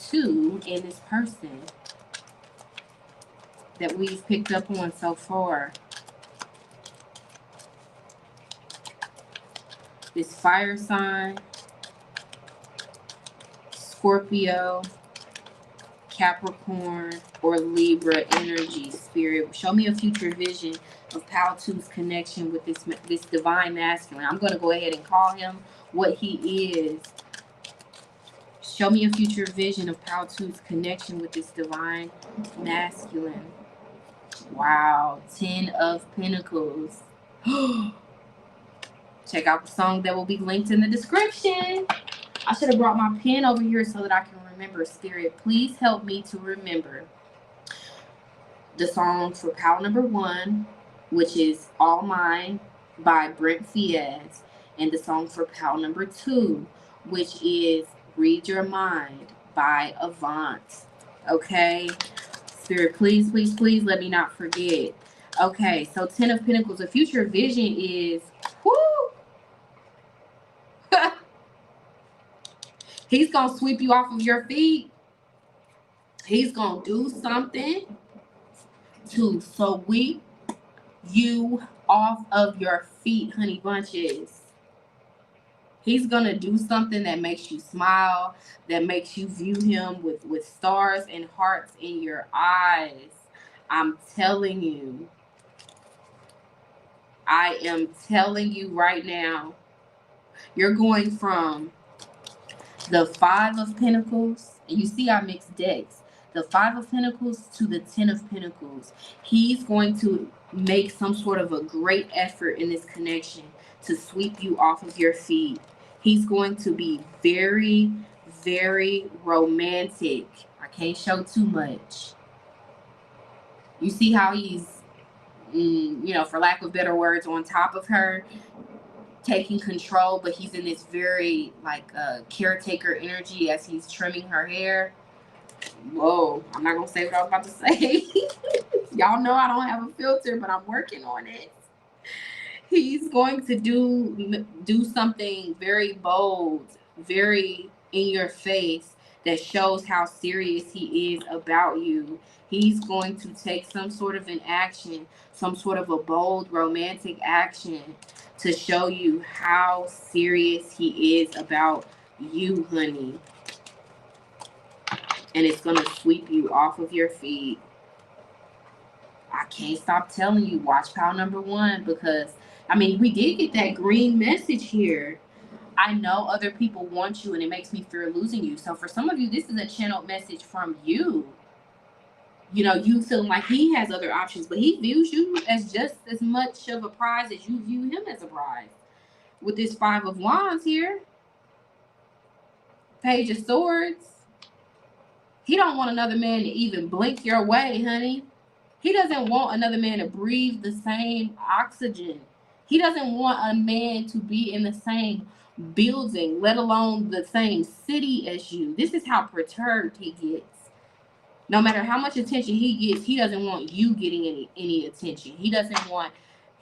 2 and this person that we've picked up on so far. This fire sign, Scorpio, Capricorn, or Libra energy. Spirit, show me a future vision of pile 2's connection with this divine masculine. I'm going to go ahead and call him what he is. Show me a future vision of pile 2's connection with this divine masculine. Wow, 10 of Pentacles. Check out the song that will be linked in the description. I should have brought my pen over here so that I can remember. Spirit, please help me to remember the song for pile number 1, which is All Mine by Brent Fies, and the song for pile number 2, which is Read Your Mind by Avant. Okay? Spirit, please, please, please let me not forget. Okay, so 10 of Pentacles. The future vision is, whoo! He's going to sweep you off of your feet. He's going to do something to sweep you off of your feet, honey bunches. He's going to do something that makes you smile, that makes you view him with stars and hearts in your eyes. I'm telling you. I am telling you right now. You're going from the 5 of Pentacles, and you see I mixed decks. The 5 of Pentacles to the 10 of Pentacles. He's going to make some sort of a great effort in this connection to sweep you off of your feet. He's going to be very, very romantic. I can't show too much. You see how he's, for lack of better words, on top of her, taking control, but he's in this very caretaker energy as he's trimming her hair. Whoa, I'm not gonna say what I was about to say. Y'all know I don't have a filter, but I'm working on it. He's going to do something very bold, very in your face, that shows how serious he is about you. He's going to take some sort of an action, some sort of a bold romantic action to show you how serious he is about you, honey. And it's going to sweep you off of your feet. I can't stop telling you, watch pile number 1, because, we did get that green message here. I know other people want you, and it makes me fear losing you. So for some of you, this is a channeled message from you. You feel like he has other options, but he views you as just as much of a prize as you view him as a prize. With this 5 of Wands here, Page of Swords, he don't want another man to even blink your way, honey. He doesn't want another man to breathe the same oxygen. He doesn't want a man to be in the same building, let alone the same city as you. This is how perturbed he gets. No matter how much attention he gets, he doesn't want you getting any attention. He doesn't want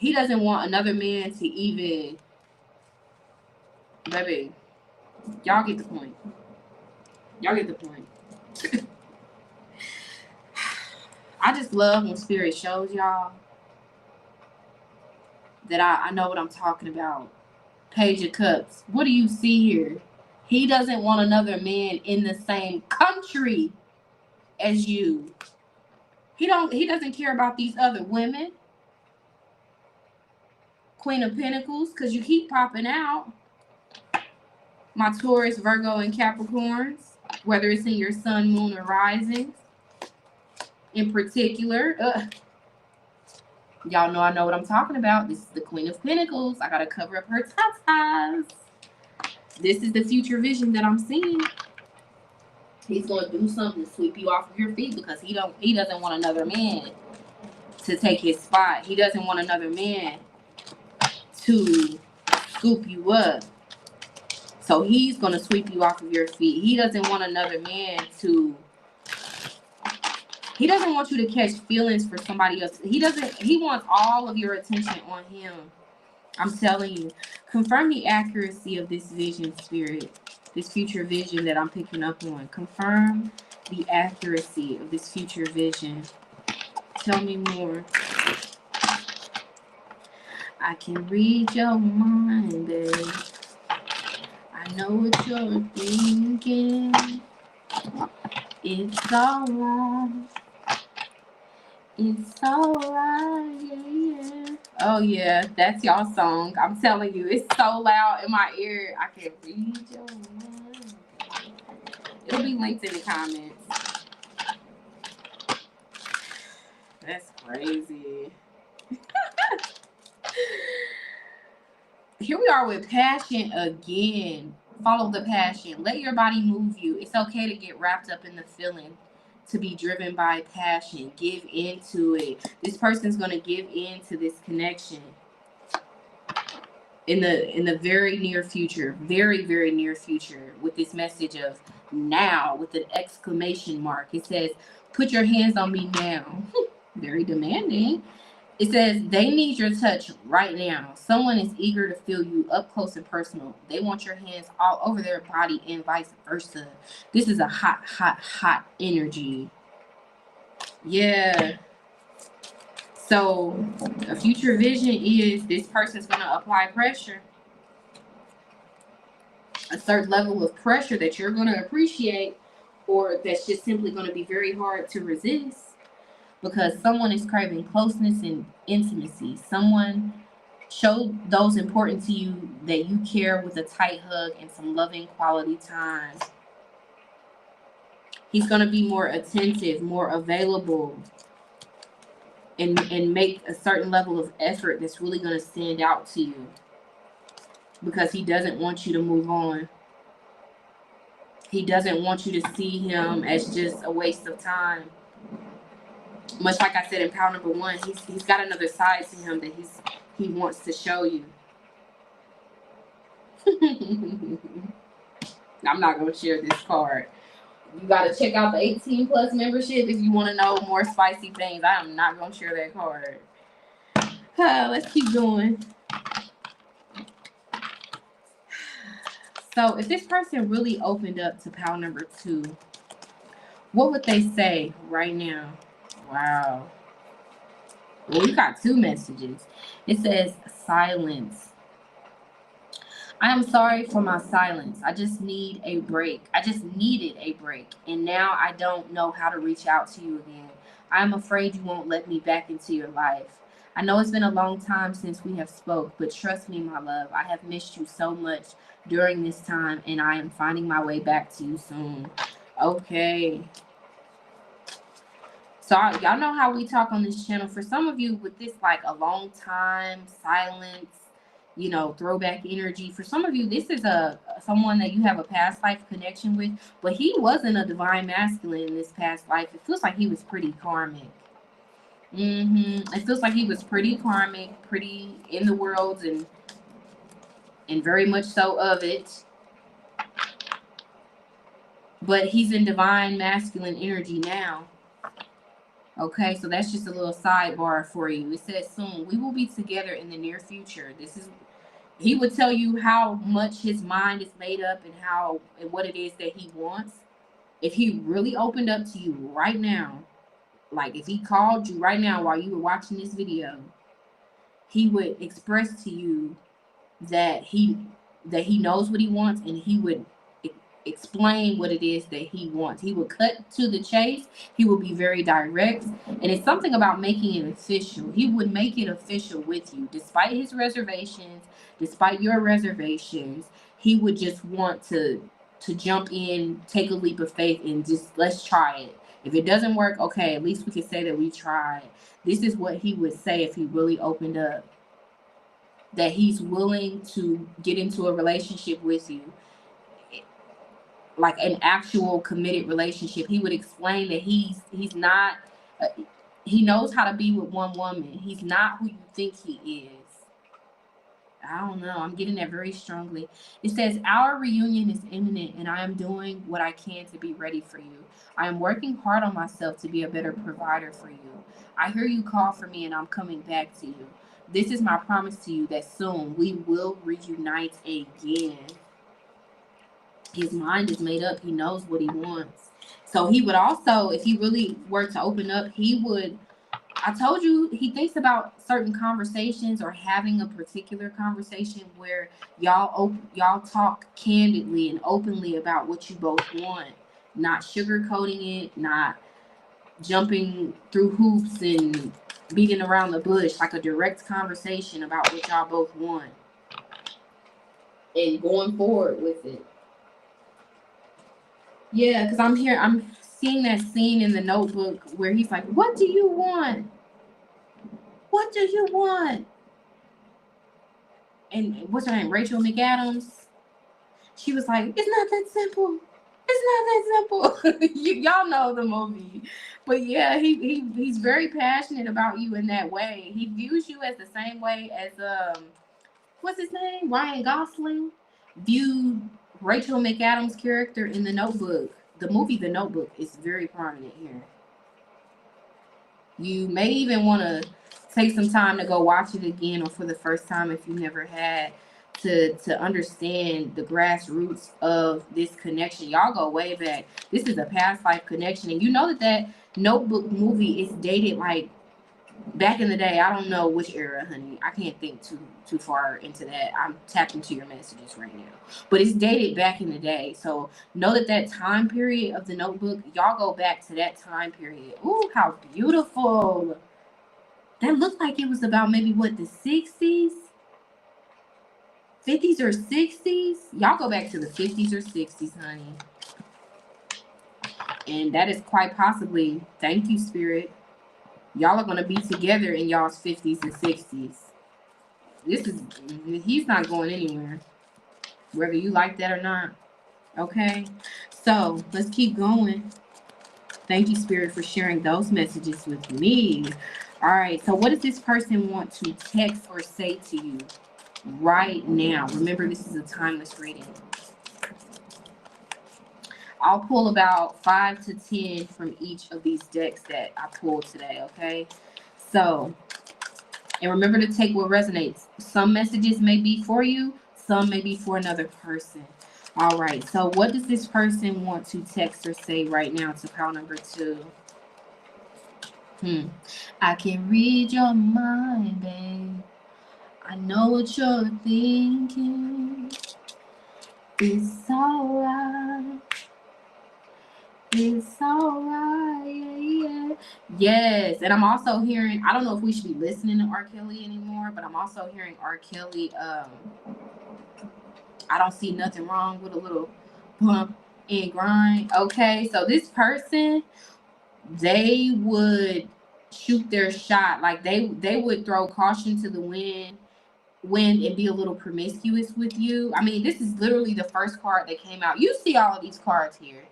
He doesn't want another man to even, baby, y'all get the point. Y'all get the point. I just love when Spirit shows y'all that I know what I'm talking about. Page of Cups. What do you see here? He doesn't want another man in the same country as you. He doesn't care about these other women. Queen of Pentacles, because you keep popping out. My Taurus, Virgo, and Capricorns, whether it's in your sun, moon, or risings. In particular, y'all know I know what I'm talking about. This is the Queen of Pentacles. I gotta cover up her tatas. This is the future vision that I'm seeing. He's gonna do something to sweep you off of your feet because he doesn't want another man to take his spot. He doesn't want another man to scoop you up. So he's gonna sweep you off of your feet. He doesn't want another man to. He doesn't want you to catch feelings for somebody else. He wants all of your attention on him. I'm telling you. Confirm the accuracy of this vision, Spirit. This future vision that I'm picking up on. Confirm the accuracy of this future vision. Tell me more. I can read your mind, babe. I know what you're thinking. It's alright. It's alright, yeah. Oh yeah, that's y'all song. I'm telling you, it's so loud in my ear. I can read your mind. It'll be linked in the comments. That's crazy. Here we are with passion again. Follow the passion. Let your body move you. It's okay to get wrapped up in the feeling. To be driven by passion. Give into it. This person's going to give into this connection in the very near future. Very, very near future. With this message of now with an exclamation mark. It says, put your hands on me now. Very demanding. It says, they need your touch right now. Someone is eager to feel you up close and personal. They want your hands all over their body and vice versa. This is a hot, hot, hot energy. Yeah. So, a future vision is this person's going to apply pressure. A certain level of pressure that you're going to appreciate, or that's just simply going to be very hard to resist. Because someone is craving closeness and intimacy. Someone showed those important to you that you care with a tight hug and some loving quality time. He's going to be more attentive, more available, and make a certain level of effort that's really going to stand out to you. Because he doesn't want you to move on. He doesn't want you to see him as just a waste of time. Much like I said in pile number 1, he's got another side to him that he wants to show you. I'm not going to share this card. You got to check out the 18 plus membership if you want to know more spicy things. I am not going to share that card. Let's keep going. So if this person really opened up to pile number 2, what would they say right now? Wow. Well, we got 2 messages. It says silence. I am sorry for my silence. I just need a break. I just needed a break. And now I don't know how to reach out to you again. I'm afraid you won't let me back into your life. I know it's been a long time since we have spoke, but trust me, my love, I have missed you so much during this time, and I am finding my way back to you soon. Okay. So y'all know how we talk on this channel. For some of you with this like a long time silence, you know, throwback energy. For some of you, this is someone that you have a past life connection with, but he wasn't a divine masculine in this past life. It feels like he was pretty karmic. It feels like he was pretty karmic, pretty in the world, and very much so of it. But he's in divine masculine energy now. Okay, so that's just a little sidebar for you. It says soon. We will be together in the near future. This is he would tell you how much his mind is made up and how and what it is that he wants. If he really opened up to you right now, like if he called you right now while you were watching this video, he would express to you that he knows what he wants, and he would explain what it is that he wants. He would cut to the chase. He would be very direct, and it's something about making it official. He would make it official with you, despite his reservations, despite your reservations. He would just want to jump in, take a leap of faith, and just let's try it. If it doesn't work, okay, at least we can say that we tried. This is what he would say if he really opened up, that he's willing to get into a relationship with you, like an actual committed relationship. He would explain that he's not he knows how to be with one woman. He's not who you think he is. I don't know. I'm getting that very strongly. It says, our reunion is imminent, and I am doing what I can to be ready for you. I am working hard on myself to be a better provider for you. I hear you call for me, and I'm coming back to you. This is my promise to you that soon we will reunite again. His mind is made up. He knows what he wants. So he would also, if he really were to open up, he would, I told you, he thinks about certain conversations or having a particular conversation where y'all talk candidly and openly about what you both want, not sugarcoating it, not jumping through hoops and beating around the bush, like a direct conversation about what y'all both want and going forward with it. Yeah, because I'm seeing that scene in the Notebook where he's like, what do you want? What do you want? And what's her name? Rachel McAdams. She was like, it's not that simple. It's not that simple. Y'all know the movie. But yeah, he's very passionate about you in that way. He views you as the same way as what's his name? Ryan Gosling viewed Rachel McAdams' character in The Notebook. The movie The Notebook is very prominent here. You may even want to take some time to go watch it again, or for the first time if you never had, to understand the grassroots of this connection. Y'all go way back. This is a past life connection, and you know that Notebook movie is dated like back in the day. I don't know which era, honey. I can't think too far into that. I'm tapped into your messages right now, but it's dated back in the day. So know that time period of the Notebook, y'all go back to that time period. Ooh, how beautiful! That looked like it was about maybe what, the 60s, 50s or 60s. Y'all go back to the 50s or 60s, honey. And that is quite possibly, thank you, Spirit, y'all are going to be together in y'all's 50s and 60s. He's not going anywhere, whether you like that or not. Okay, so let's keep going. Thank you, Spirit, for sharing those messages with me. All right, so what does this person want to text or say to you right now? Remember, this is a timeless reading. I'll pull about 5 to 10 from each of these decks that I pulled today, okay? So, and remember to take what resonates. Some messages may be for you, some may be for another person. All right, so what does this person want to text or say right now to pile number 2? I can read your mind, babe. I know what you're thinking. It's alright. It's alright, yeah. Yes, and I'm also hearing, I don't know if we should be listening to R. Kelly anymore, but I'm also hearing R. Kelly, I don't see nothing wrong with a little bump and grind. Okay, so this person, they would shoot their shot. Like they would throw caution to the wind and be a little promiscuous with you. I mean, this is literally the first card that came out. You see all of these cards here.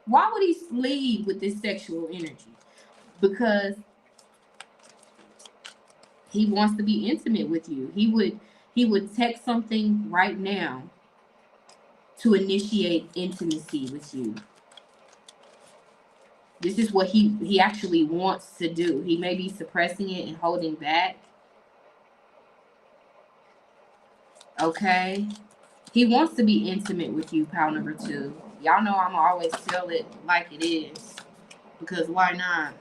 Why would he lead with this sexual energy? Because he wants to be intimate with you. He would text something right now to initiate intimacy with you. This is what he actually wants to do. He may be suppressing it and holding back. Okay. He wants to be intimate with you, pile number 2. Y'all know I'm always tell it like it is. Because why not?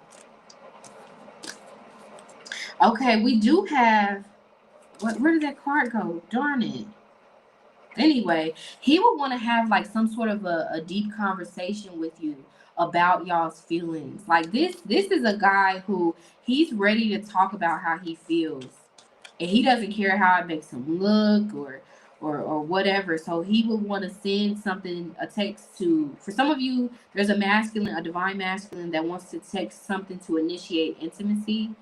Okay, we do have... Where did that card go? Darn it. Anyway, he would want to have like some sort of a deep conversation with you about y'all's feelings. Like this is a guy who he's ready to talk about how he feels, and he doesn't care how it makes him look or whatever. So he would want to send something, a text to. For some of you, there's a masculine, a divine masculine that wants to text something to initiate intimacy.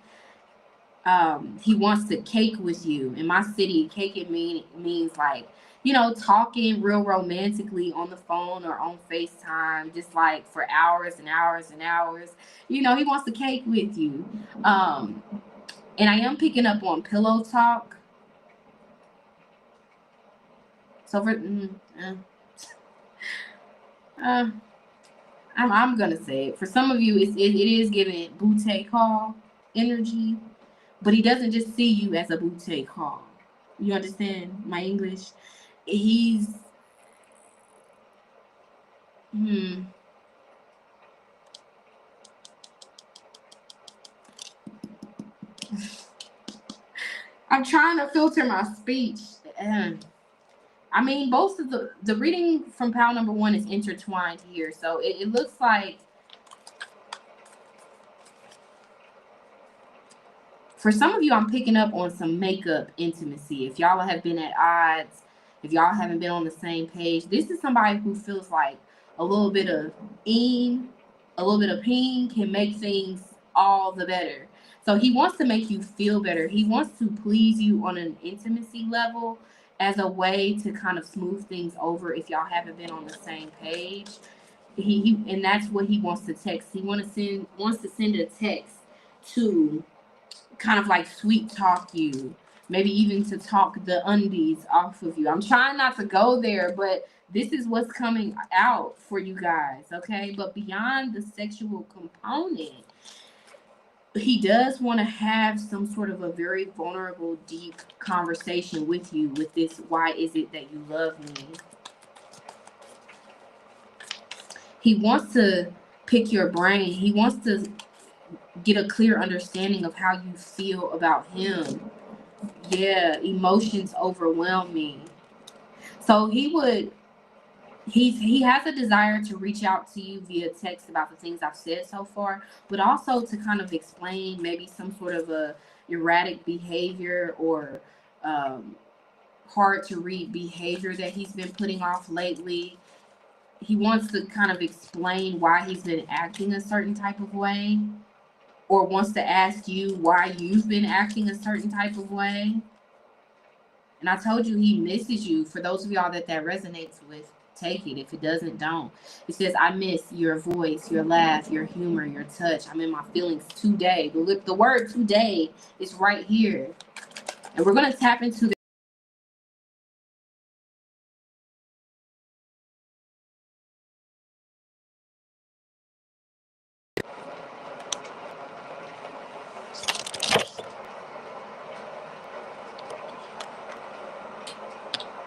He wants to cake with you. In my city, cake means like, you know, talking real romantically on the phone or on FaceTime, just like for hours and hours and hours. You know, he wants to cake with you. And I am picking up on pillow talk. So for I'm gonna say it. For some of you, it is giving boutique call energy, but he doesn't just see you as a boutique call. You understand my English? He's I'm trying to filter my speech. I mean, both of the reading from pile number 1 is intertwined here. So it looks like for some of you, I'm picking up on some makeup intimacy. If y'all have been at odds, if y'all haven't been on the same page, this is somebody who feels like a little bit of a little bit of ping can make things all the better. So he wants to make you feel better. He wants to please you on an intimacy level as a way to kind of smooth things over if y'all haven't been on the same page. He and that's what he wants to text. He wants to send a text to kind of like sweet talk you, maybe even to talk the undies off of you. I'm trying not to go there, but this is what's coming out for you guys, okay? But beyond the sexual component, he does want to have some sort of a very vulnerable, deep conversation with you with this, why is it that you love me? He wants to pick your brain. He wants to get a clear understanding of how you feel about him. Yeah, emotions overwhelm me. So he has a desire to reach out to you via text about the things I've said so far, but also to kind of explain maybe some sort of a erratic behavior or hard to read behavior that he's been putting off lately. He wants to kind of explain why he's been acting a certain type of way, or wants to ask you why you've been acting a certain type of way. And I told you he misses you. For those of y'all that resonates with, take it. If it doesn't, don't. It says, I miss your voice, your laugh, your humor, your touch. I'm in my feelings today. The word today is right here. And we're going to tap into the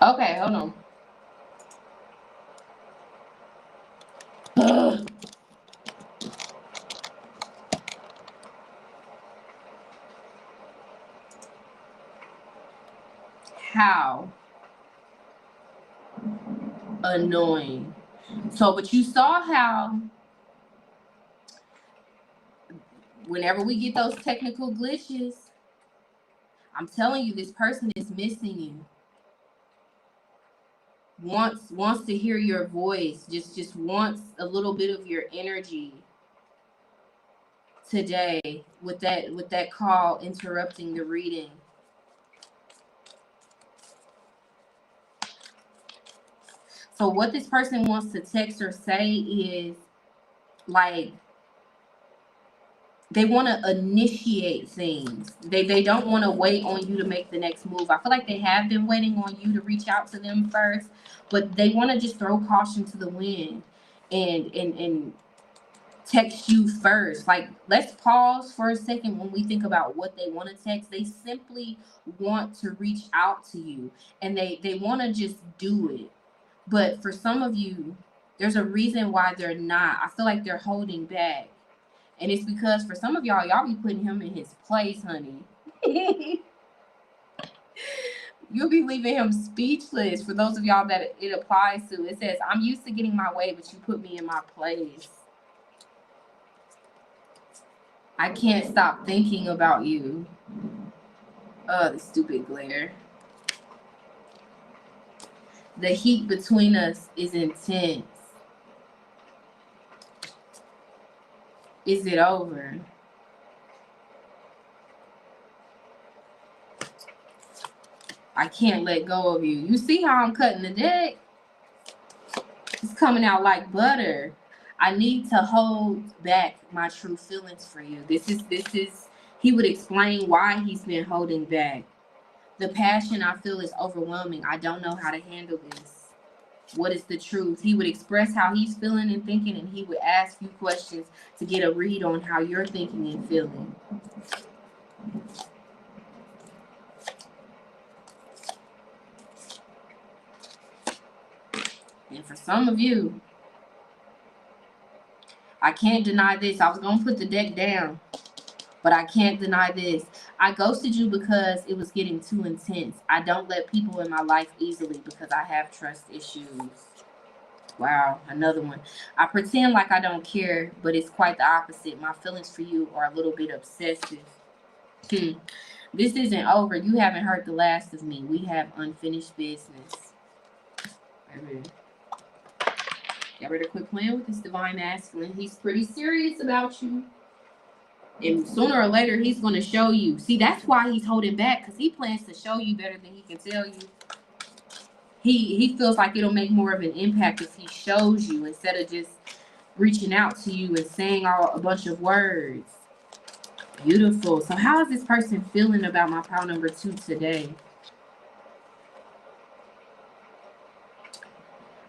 okay, hold on. How annoying. So, but you saw how whenever we get those technical glitches, I'm telling you, this person is missing you. Wants to hear your voice, just wants a little bit of your energy today with that call interrupting the reading. So what this person wants to text or say is like they want to initiate things. They don't want to wait on you to make the next move. I feel like they have been waiting on you to reach out to them first, but they want to just throw caution to the wind and text you first. Like, let's pause for a second when we think about what they want to text. They simply want to reach out to you, and they want to just do it. But for some of you, there's a reason why they're not. I feel like they're holding back. And it's because for some of y'all be putting him in his place, honey. You'll be leaving him speechless. For those of y'all that it applies to, it says, I'm used to getting my way, but you put me in my place. I can't stop thinking about you. The stupid glare. The heat between us is intense. Is it over? I can't let go of you. You see how I'm cutting the deck? It's coming out like butter. I need to hold back my true feelings for you. This is, he would explain why he's been holding back. The passion I feel is overwhelming. I don't know how to handle this. What is the truth? He would express how he's feeling and thinking, and he would ask you questions to get a read on how you're thinking and feeling. And for some of you, I can't deny this. I was going to put the deck down, but I can't deny this. I ghosted you because it was getting too intense. I don't let people in my life easily because I have trust issues. Wow, another one. I pretend like I don't care, but it's quite the opposite. My feelings for you are a little bit obsessive. This isn't over. You haven't heard the last of me. We have unfinished business. Y'all better quit playing with this divine masculine. He's pretty serious about you. And sooner or later, he's going to show you. See, that's why he's holding back, because he plans to show you better than he can tell you. He feels like it'll make more of an impact if he shows you instead of just reaching out to you and saying a bunch of words. Beautiful. So how is this person feeling about my pile number 2 today?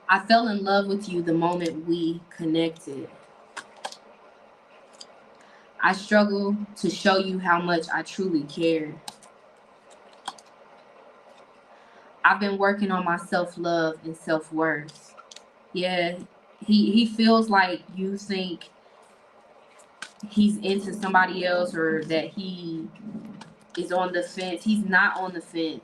I fell in love with you the moment we connected. I struggle to show you how much I truly care. I've been working on my self-love and self-worth. Yeah, he feels like you think he's into somebody else or that he is on the fence. He's not on the fence.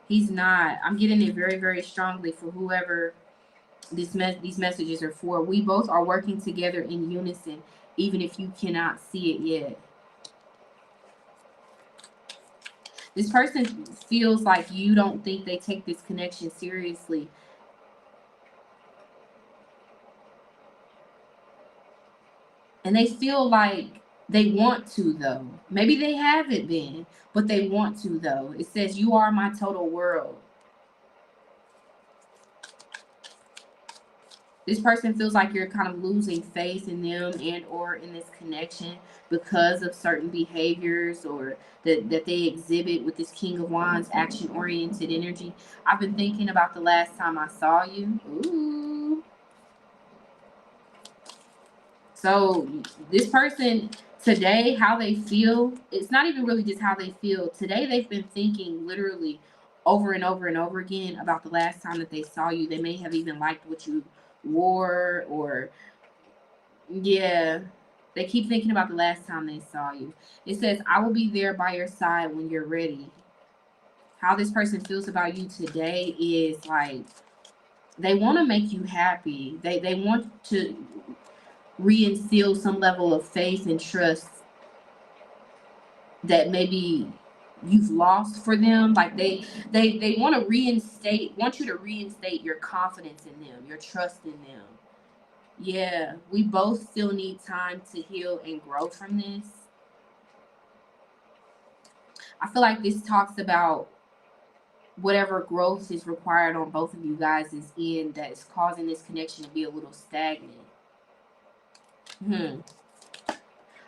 He's not. I'm getting it very, very strongly for whoever these messages are for. We both are working together in unison, even if you cannot see it yet. This person feels like you don't think they take this connection seriously. And they feel like they want to, though. Maybe they haven't been, but they want to, though. It says, you are my total world. This person feels like you're kind of losing faith in them and or in this connection because of certain behaviors or that they exhibit with this King of Wands action-oriented energy. I've been thinking about the last time I saw you. Ooh. So this person today, how they feel, it's not even really just how they feel. Today they've been thinking literally over and over and over again about the last time that they saw you. They may have even liked what you wore, or yeah, they keep thinking about the last time they saw you. It says, I will be there by your side when you're ready. How this person feels about you today is like they want to make you happy. They want to reinstill some level of faith and trust that maybe you've lost for them. Like they want you to reinstate your confidence in them, your trust in them. Yeah, we both still need time to heal and grow from this. I feel like this talks about whatever growth is required on both of you guys' end that is causing this connection to be a little stagnant.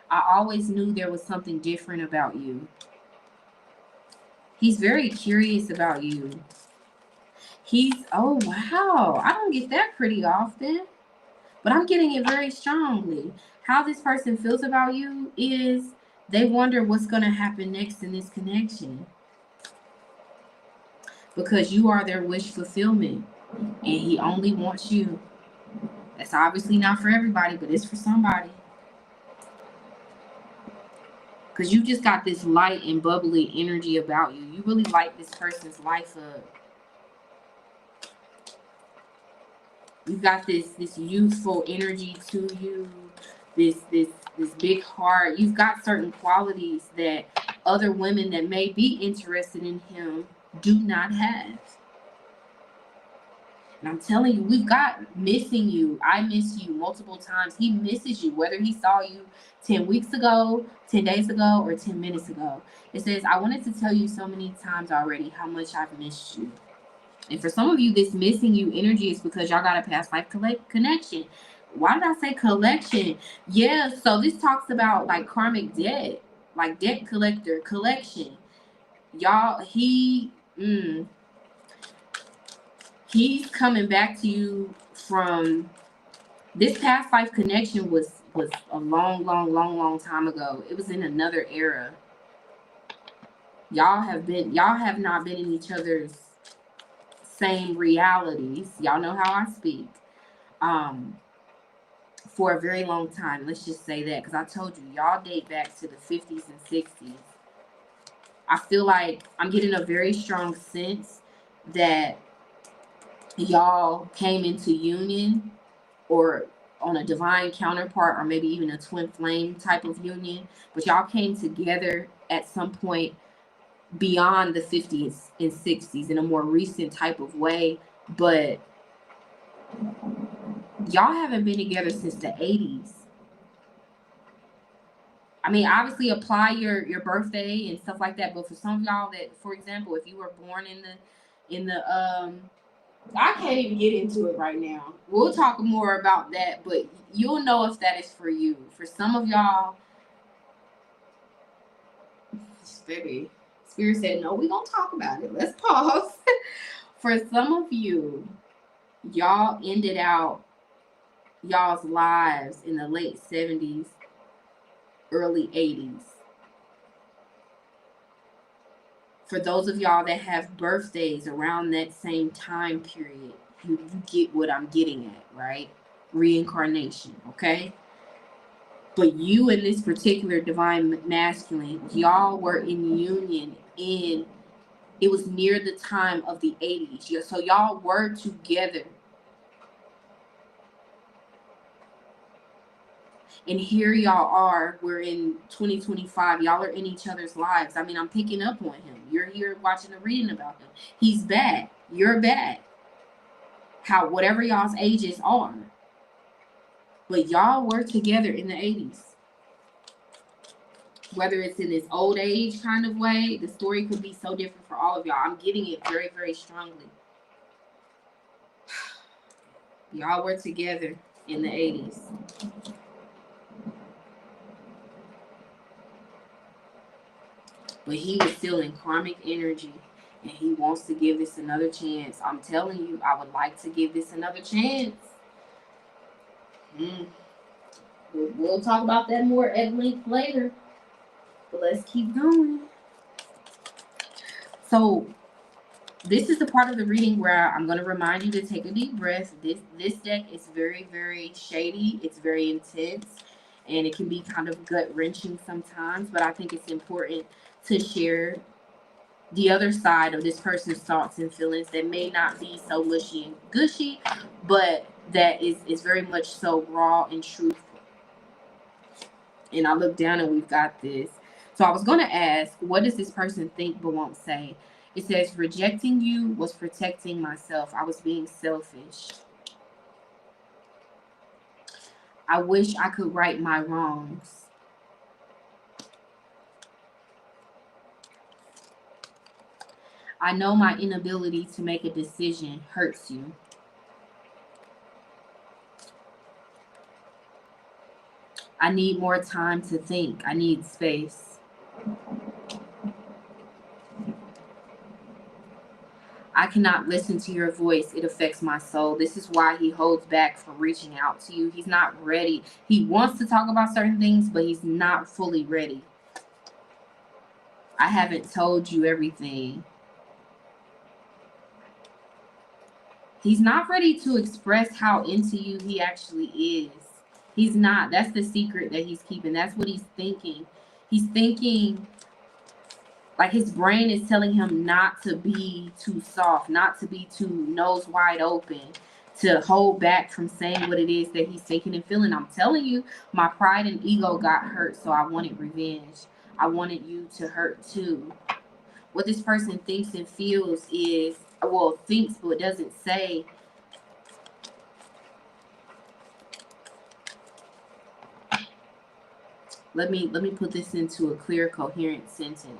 I always knew there was something different about you. He's very curious about you. Oh wow, I don't get that pretty often. But I'm getting it very strongly. How this person feels about you is they wonder what's going to happen next in this connection. Because you are their wish fulfillment. And he only wants you. That's obviously not for everybody, but it's for somebody. Because you just got this light and bubbly energy about you. You really light this person's life up. You've got this youthful energy to you, this big heart. You've got certain qualities that other women that may be interested in him do not have. And I'm telling you, we've got missing you. I miss you multiple times. He misses you, whether he saw you 10 weeks ago, 10 days ago, or 10 minutes ago. It says, I wanted to tell you so many times already how much I've missed you. And for some of you, this missing you energy is because y'all got a past life connection. Why did I say collection? Yeah, so this talks about like karmic debt, like debt collection. Y'all, he's coming back to you from this past life connection was a long time ago. It was in another era. Y'all have not been in each other's same realities. Y'all know how I speak. For a very long time. Let's just say that, because I told you, y'all date back to the 50s and 60s. I feel like I'm getting a very strong sense that y'all came into union or on a divine counterpart, or maybe even a twin flame type of union, but y'all came together at some point beyond the 50s and 60s in a more recent type of way. But y'all haven't been together since the 80s. I mean, obviously apply your birthday and stuff like that, but for some of y'all that, for example, if you were born in the I can't even get into it right now. We'll talk more about that, but you'll know if that is for you. For some of y'all, Spirit said, no, we're going to talk about it. Let's pause. For some of you, y'all ended out y'all's lives in the late 70s, early 80s. For those of y'all that have birthdays around that same time period, you get what I'm getting at, right? Reincarnation, okay? But you and this particular divine masculine, y'all were in union it was near the time of the 80s. So y'all were together. And here y'all are, we're in 2025. Y'all are in each other's lives. I mean, I'm picking up on him. You're here watching a reading about him. He's bad. You're bad. Whatever y'all's ages are. But y'all were together in the 80s. Whether it's in this old age kind of way, the story could be so different for all of y'all. I'm getting it very, very strongly. Y'all were together in the 80s. But he was still in karmic energy, and he wants to give this another chance. I'm telling you, I would like to give this another chance. We'll talk about that more at length later. But let's keep going. So this is the part of the reading where I'm going to remind you to take a deep breath. This deck is very, very shady. It's very intense, and it can be kind of gut-wrenching sometimes. But I think it's important to share the other side of this person's thoughts and feelings that may not be so mushy and gushy, but that is very much so raw and truthful. And I look down and we've got this. So I was going to ask, what does this person think but won't say? It says, rejecting you was protecting myself. I was being selfish. I wish I could right my wrongs. I know my inability to make a decision hurts you. I need more time to think. I need space. I cannot listen to your voice. It affects my soul. This is why he holds back from reaching out to you. He's not ready. He wants to talk about certain things, but he's not fully ready. I haven't told you everything. He's not ready to express how into you he actually is. He's not. That's the secret that he's keeping. That's what he's thinking. He's thinking like his brain is telling him not to be too soft, not to be too nose wide open, to hold back from saying what it is that he's thinking and feeling. I'm telling you, my pride and ego got hurt, so I wanted revenge. I wanted you to hurt too. What this person thinks and feels is, well, thinks but doesn't say. Let me put this into a clear, coherent sentence.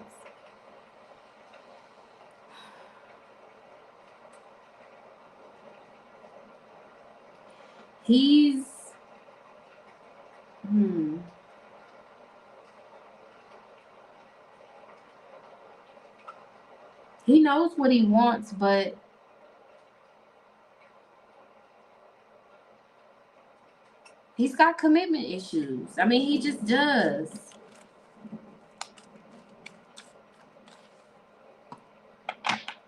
He's he knows what he wants, but he's got commitment issues. I mean, he just does.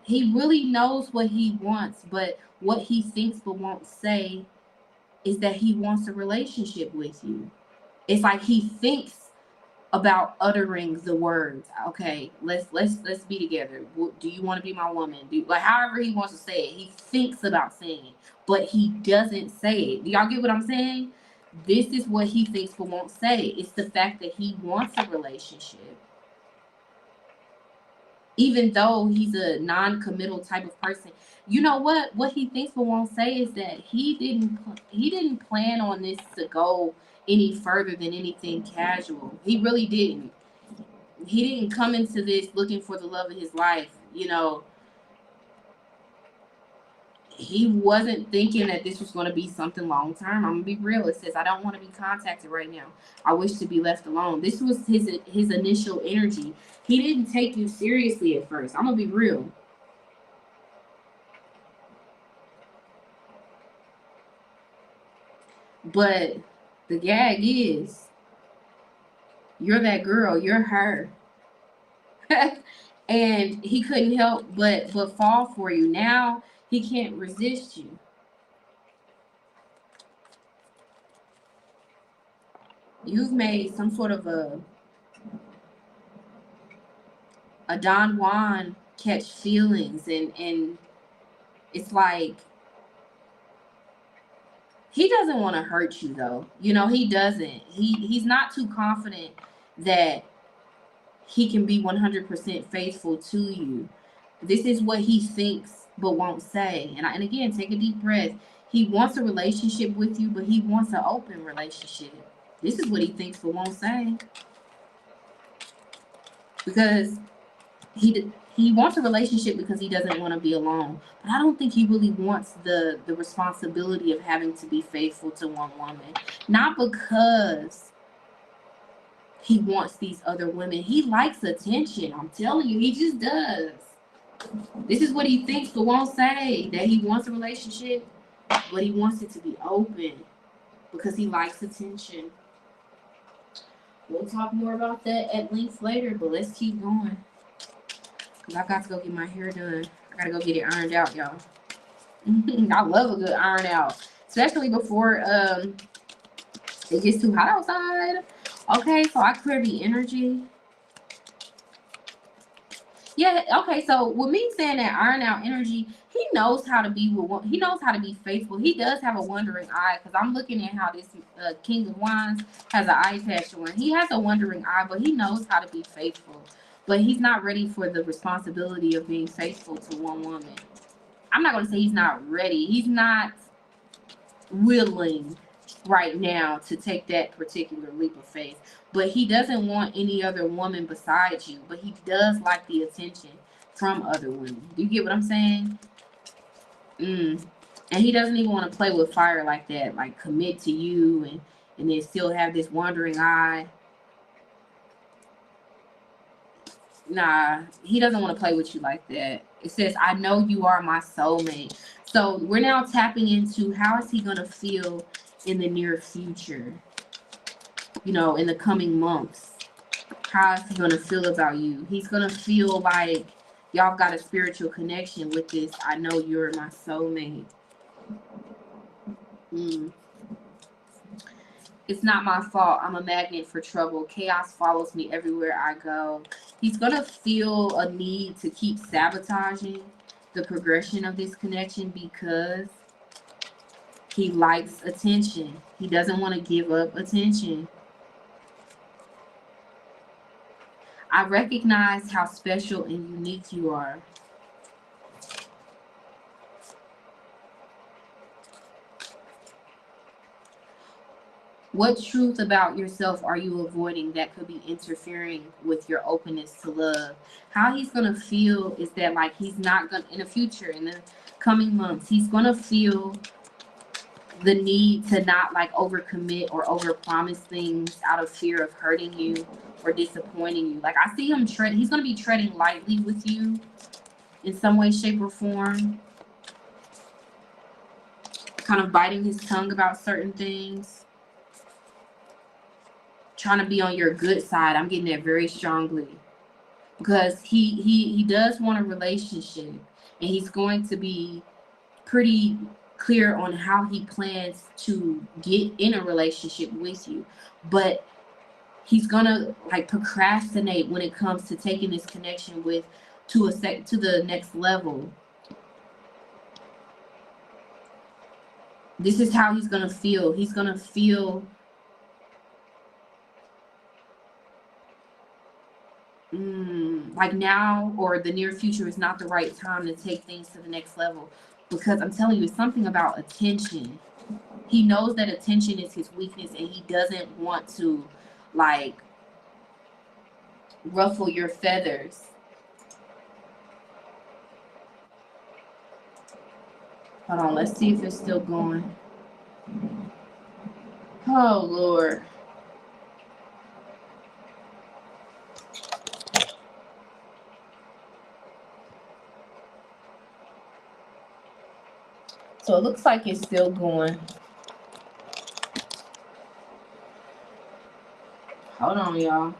He really knows what he wants, but what he thinks but won't say is that he wants a relationship with you. It's like he thinks about uttering the words. Okay, let's be together. Do you want to be my woman? Like however he wants to say it, he thinks about saying it, but he doesn't say it. Do y'all get what I'm saying? This is what he thinks but won't say. It's the fact that he wants a relationship. Even though he's a non-committal type of person. You know what? What he thinks but won't say is that he didn't plan on this to go any further than anything casual. He really didn't. He didn't come into this looking for the love of his life. You know, he wasn't thinking that this was going to be something long term. I'm gonna be real. It says, I don't want to be contacted right now. I wish to be left alone. This was his initial energy. He didn't take you seriously at first. I'm gonna be real. But the gag is, you're that girl. You're her. And he couldn't help but fall for you. Now he can't resist you. You've made some sort of a Don Juan catch feelings, and it's like he doesn't want to hurt you though. You know, he doesn't. He's not too confident that he can be 100% faithful to you. This is what he thinks but won't say. And again, take a deep breath. He wants a relationship with you, but he wants an open relationship. This is what he thinks but won't say. Because he wants a relationship because he doesn't want to be alone. But I don't think he really wants the responsibility of having to be faithful to one woman. Not because he wants these other women. He likes attention. I'm telling you, he just does. This is what he thinks but won't say. That he wants a relationship, but he wants it to be open because he likes attention. We'll talk more about that at length later, but let's keep going. I got to go get my hair done. I got to go get it ironed out, y'all. I love a good iron out, especially before it gets too hot outside. Okay, so I clear the energy. Yeah, okay, so with me saying that iron out energy, he knows how to be with he knows how to be faithful. He does have a wondering eye, because I'm looking at how this King of Wands has an eye patch on. He has a wondering eye, but he knows how to be faithful. But he's not ready for the responsibility of being faithful to one woman. I'm not going to say he's not ready. He's not willing right now to take that particular leap of faith. But he doesn't want any other woman besides you. But he does like the attention from other women. Do you get what I'm saying? And he doesn't even want to play with fire like that. Like commit to you and then still have this wandering eye. Nah, he doesn't want to play with you like that. It says, I know you are my soulmate. So we're now tapping into how is he going to feel in the near future, you know, in the coming months. How is he going to feel about you? He's going to feel like y'all got a spiritual connection with this. I know you're my soulmate. It's not my fault. I'm a magnet for trouble. Chaos follows me everywhere I go. He's going to feel a need to keep sabotaging the progression of this connection because he likes attention. He doesn't want to give up attention. I recognize how special and unique you are. What truth about yourself are you avoiding that could be interfering with your openness to love? How he's going to feel is that, like, he's not going to, in the future, in the coming months, he's going to feel the need to not, like, overcommit or overpromise things out of fear of hurting you or disappointing you. Like, I see him he's going to be treading lightly with you in some way, shape, or form. Kind of biting his tongue about certain things. Trying to be on your good side. I'm getting that very strongly. Because he does want a relationship. And he's going to be pretty clear on how he plans to get in a relationship with you. But he's gonna, like, procrastinate when it comes to taking this connection to the next level. This is how he's gonna feel. He's gonna feel like now or the near future is not the right time to take things to the next level, because I'm telling you, it's something about attention. He knows that attention is his weakness, and he doesn't want to, like, ruffle your feathers. Hold on, let's see if it's still going. Oh, Lord. So it looks like it's still going. Hold on, y'all.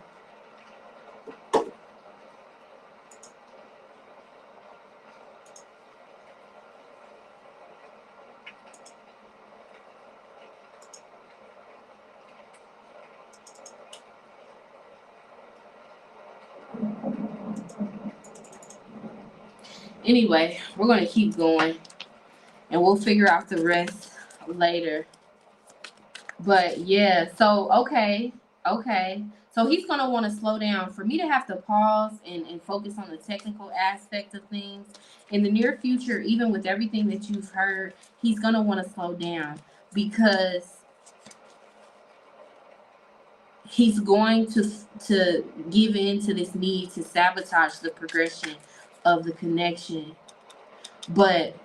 Anyway, we're going to keep going, and we'll figure out the rest later. But yeah, so okay. So he's going to want to slow down. For me to have to pause and focus on the technical aspect of things in the near future, even with everything that you've heard, he's going to want to slow down, because he's going to give in to this need to sabotage the progression of the connection. But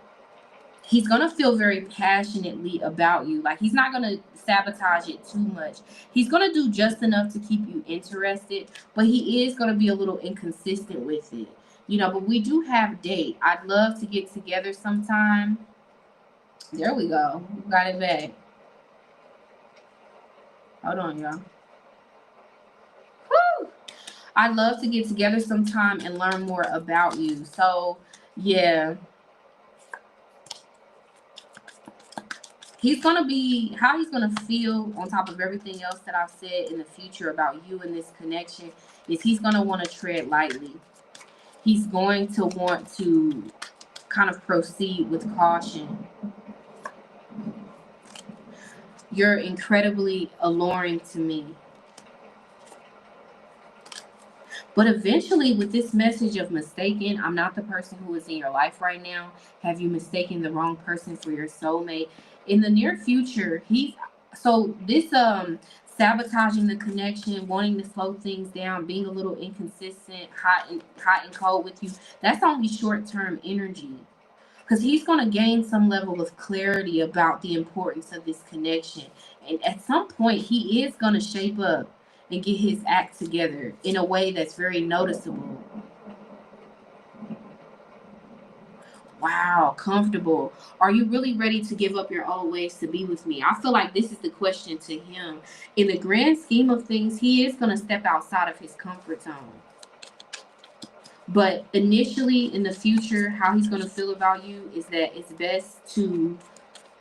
he's going to feel very passionately about you. Like, he's not going to sabotage it too much. He's going to do just enough to keep you interested, but he is going to be a little inconsistent with it. You know, but we do have date. I'd love to get together sometime. There we go. Got it back. Hold on, y'all. Woo! I'd love to get together sometime and learn more about you. So, yeah. He's going to be, how he's going to feel on top of everything else that I've said in the future about you and this connection is he's going to want to tread lightly. He's going to want to kind of proceed with caution. You're incredibly alluring to me. But eventually, with this message of mistaken, I'm not the person who is in your life right now. Have you mistaken the wrong person for your soulmate? In the near future, this sabotaging the connection, wanting to slow things down, being a little inconsistent, hot and cold with you, that's only short-term energy. Because he's going to gain some level of clarity about the importance of this connection. And at some point, he is going to shape up and get his act together in a way that's very noticeable. Wow, comfortable. Are you really ready to give up your old ways to be with me? I feel like this is the question to him. In the grand scheme of things, he is going to step outside of his comfort zone. But initially, in the future, how he's going to feel about you is that it's best to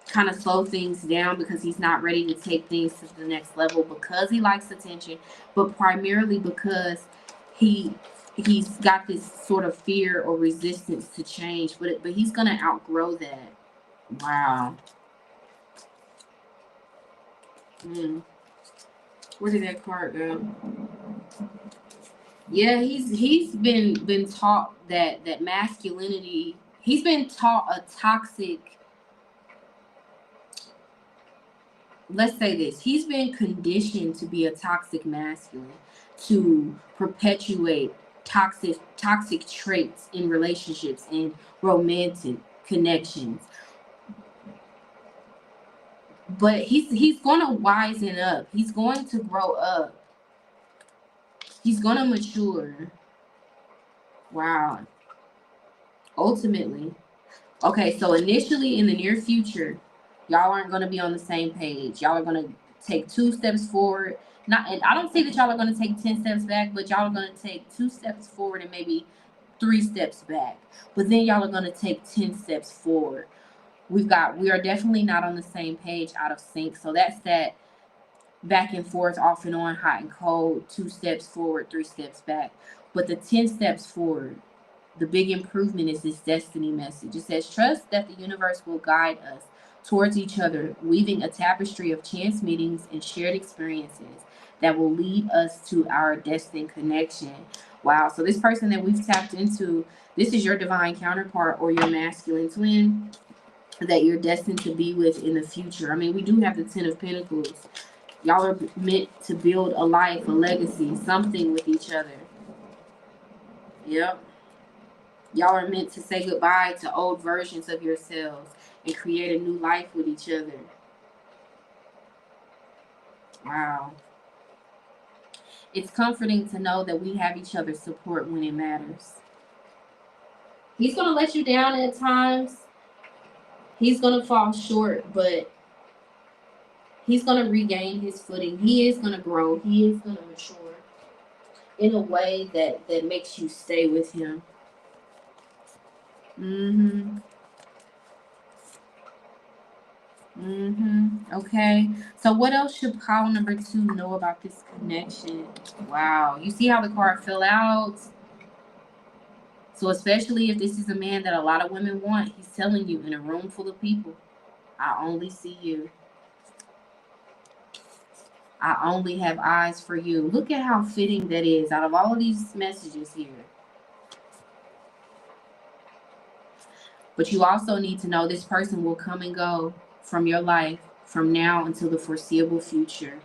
kind of slow things down because he's not ready to take things to the next level because he likes attention, but primarily because he's got this sort of fear or resistance to change, but he's gonna outgrow that. Wow. Where did that card go? Yeah, he's been taught that masculinity. He's been taught a toxic. Let's say this. He's been conditioned to be a toxic masculine, to perpetuate toxic traits in relationships and romantic connections. But he's going to wisen up. He's going to grow up. He's going to mature. Wow. Ultimately. Okay, so initially in the near future, y'all aren't going to be on the same page. Y'all are going to take 2 steps forward. And I don't say that y'all are going to take 10 steps back, but y'all are going to take 2 steps forward and maybe 3 steps back. But then y'all are going to take 10 steps forward. We are definitely not on the same page, out of sync. So that's that back and forth, off and on, hot and cold, 2 steps forward, 3 steps back. But the 10 steps forward, the big improvement is this destiny message. It says, trust that the universe will guide us towards each other, weaving a tapestry of chance meetings and shared experiences that will lead us to our destined connection. Wow. So this person that we've tapped into, this is your divine counterpart or your masculine twin that you're destined to be with in the future. I mean, we do have the 10 of Pentacles. Y'all are meant to build a life, a legacy, something with each other. Yep. Y'all are meant to say goodbye to old versions of yourselves and create a new life with each other. Wow. It's comforting to know that we have each other's support when it matters. He's going to let you down at times. He's going to fall short, but he's going to regain his footing. He is going to grow. He is going to mature in a way that makes you stay with him. Okay. So what else should pile number 2 know about this connection? Wow. You see how the card fell out? So especially if this is a man that a lot of women want, he's telling you in a room full of people, I only see you. I only have eyes for you. Look at how fitting that is out of all of these messages here. But you also need to know this person will come and go from your life from now until the foreseeable future.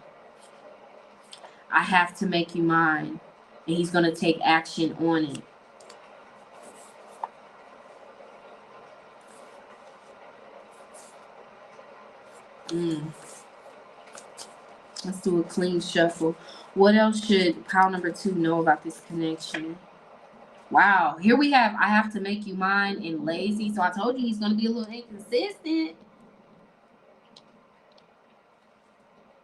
I have to make you mine. And he's going to take action on it. Let's do a clean shuffle. What else should pile number 2 know about this connection? Wow. Here we have, I have to make you mine and lazy. So I told you he's going to be a little inconsistent.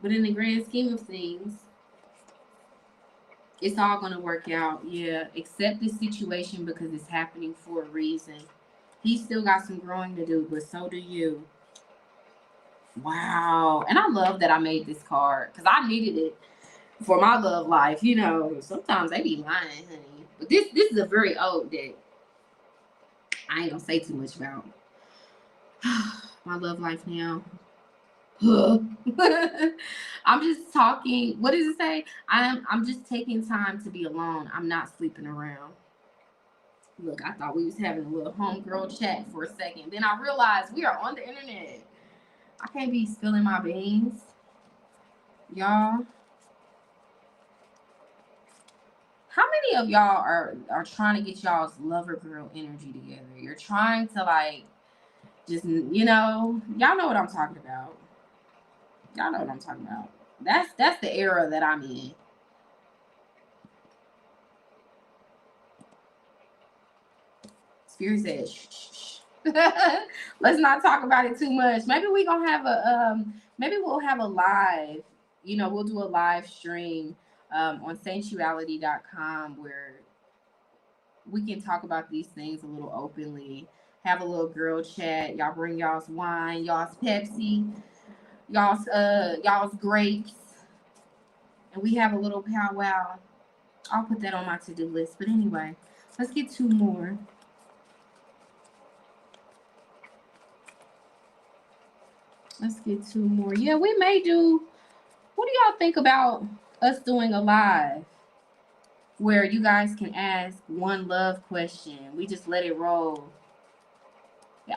But in the grand scheme of things, it's all going to work out. Yeah. Accept this situation because it's happening for a reason. He's still got some growing to do, but so do you. Wow. And I love that I made this card because I needed it for my love life. You know, sometimes they be lying, honey. But this is a very old deck. I ain't gonna say too much about my love life now. I'm just talking. What does it say? I'm just taking time to be alone. I'm not sleeping around. Look, I thought we was having a little homegirl chat for a second. Then I realized we are on the internet. I can't be spilling my beans. Y'all. How many of y'all are trying to get y'all's lover girl energy together? You're trying to like just, you know, y'all know what I'm talking about. Y'all know what I'm talking about. That's the era that I'm in. Spirit says, shh, shh, shh. Let's not talk about it too much. Maybe we gonna have a maybe we'll have a live, you know, we'll do a live stream on Saintuality.com where we can talk about these things a little openly. Have a little girl chat. Y'all bring y'all's wine, y'all's Pepsi, y'all's grapes, and we have a little powwow. I'll put that on my to-do list. But anyway, let's get two more. Let's get two more. Yeah, we may do. What do y'all think about us doing a live where you guys can ask one love question? We just let it roll.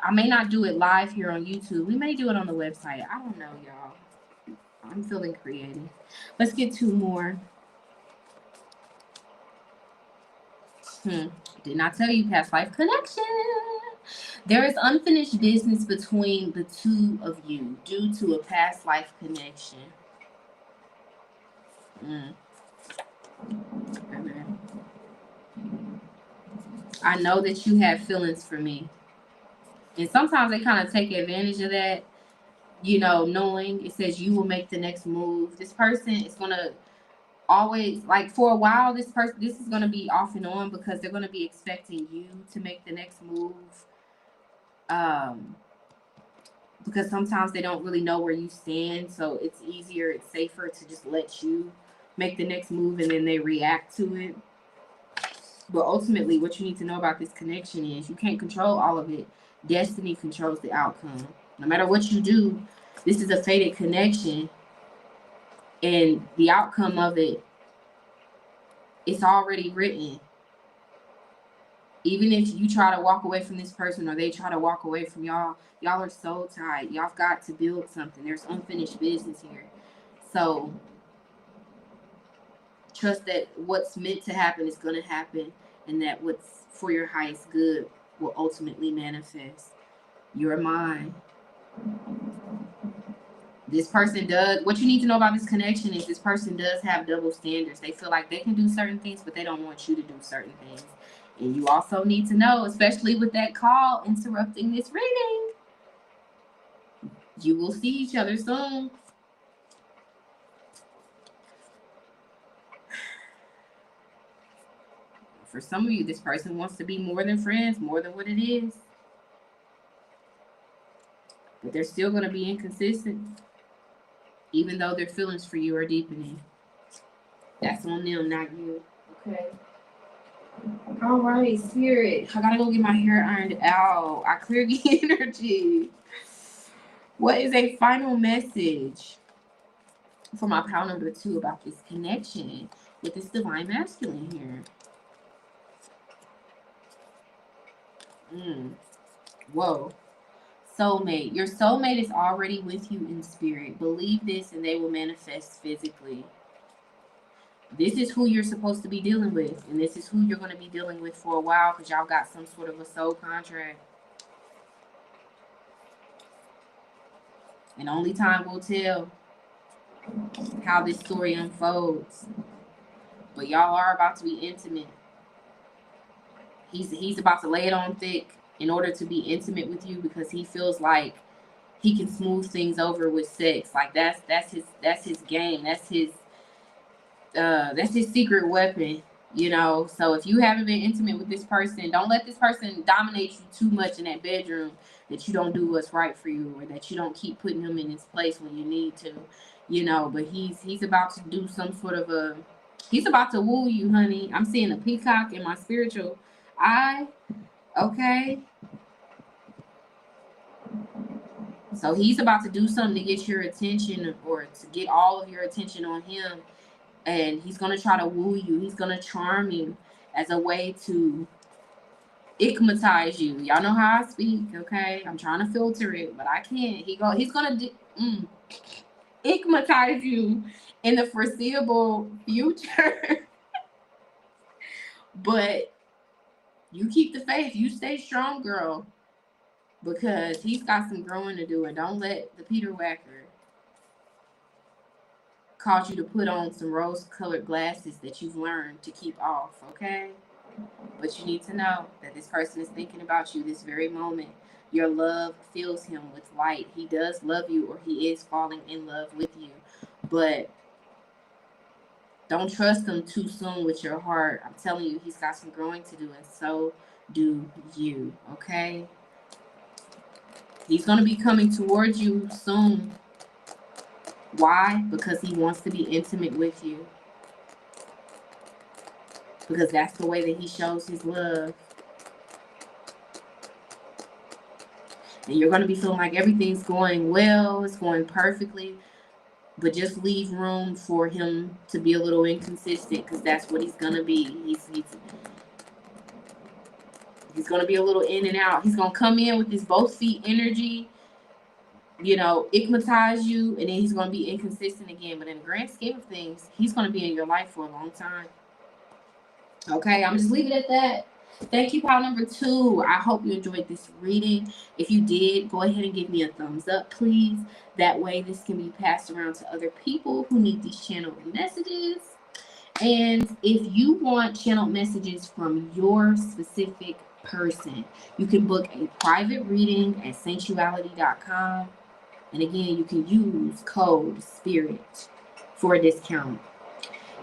I may not do it live here on YouTube. We may do it on the website. I don't know, y'all. I'm feeling creative. Let's get two more. Did not tell you past life connection. There is unfinished business between the two of you due to a past life connection. Amen. I know that you have feelings for me. And sometimes they kind of take advantage of that, you know, knowing it says you will make the next move. This person is going to always, like, for a while, this is going to be off and on because they're going to be expecting you to make the next move. Because sometimes they don't really know where you stand. So it's easier, it's safer to just let you make the next move and then they react to it. But ultimately, what you need to know about this connection is you can't control all of it. Destiny controls the outcome. No matter what you do, this is a fated connection. And the outcome of it, it's already written. Even if you try to walk away from this person or they try to walk away from y'all, y'all are so tight. Y'all have got to build something. There's unfinished business here. So trust that what's meant to happen is going to happen, and that what's for your highest good will ultimately manifest. You're mine. This person does, what you need to know about this connection is this person does have double standards. They feel like they can do certain things, but they don't want you to do certain things. And you also need to know, especially with that call interrupting this reading, you will see each other soon. For some of you, this person wants to be more than friends, more than what it is. But they're still going to be inconsistent, even though their feelings for you are deepening. That's on them, not you. Okay. All right, Spirit. I got to go get my hair ironed out. I cleared the energy. What is a final message for my pile number 2 about this connection with this divine masculine here? Whoa. Soulmate. Your soulmate is already with you in spirit. Believe this and they will manifest physically. This is who you're supposed to be dealing with. And this is who you're going to be dealing with for a while because y'all got some sort of a soul contract. And only time will tell how this story unfolds. But y'all are about to be intimate. He's about to lay it on thick in order to be intimate with you because he feels like he can smooth things over with sex. Like that's his game. That's his secret weapon, you know. So if you haven't been intimate with this person, don't let this person dominate you too much in that bedroom that you don't do what's right for you or that you don't keep putting him in his place when you need to, you know. But he's about to do some sort of he's about to woo you, honey. I'm seeing a peacock in my spiritual eye. Okay. So he's about to do something to get your attention or to get all of your attention on him. And he's going to try to woo you. He's going to charm you as a way to igmatize you. Y'all know how I speak, okay? I'm trying to filter it, but I can't. He's going to igmatize you in the foreseeable future. But you keep the faith. You stay strong, girl. Because he's got some growing to do. And don't let the Peter Whacker cause you to put on some rose-colored glasses that you've learned to keep off, okay? But you need to know that this person is thinking about you this very moment. Your love fills him with light. He does love you, or he is falling in love with you. But don't trust him too soon with your heart. I'm telling you, he's got some growing to do, and so do you, okay? He's going to be coming towards you soon. Why? Because he wants to be intimate with you. Because that's the way that he shows his love. And you're going to be feeling like everything's going well, it's going perfectly, but just leave room for him to be a little inconsistent, because that's what he's going to be. He's going to be a little in and out. He's going to come in with his both feet energy, hypnotize you, and then he's going to be inconsistent again. But in the grand scheme of things, he's going to be in your life for a long time. Okay, I'm just leaving it at that. Thank you, pile number 2. I hope you enjoyed this reading. If you did, go ahead and give me a thumbs up, please. That way this can be passed around to other people who need these channeled messages. And if you want channeled messages from your specific person, you can book a private reading at Saintuality.com. And again, you can use code SPIRIT for a discount.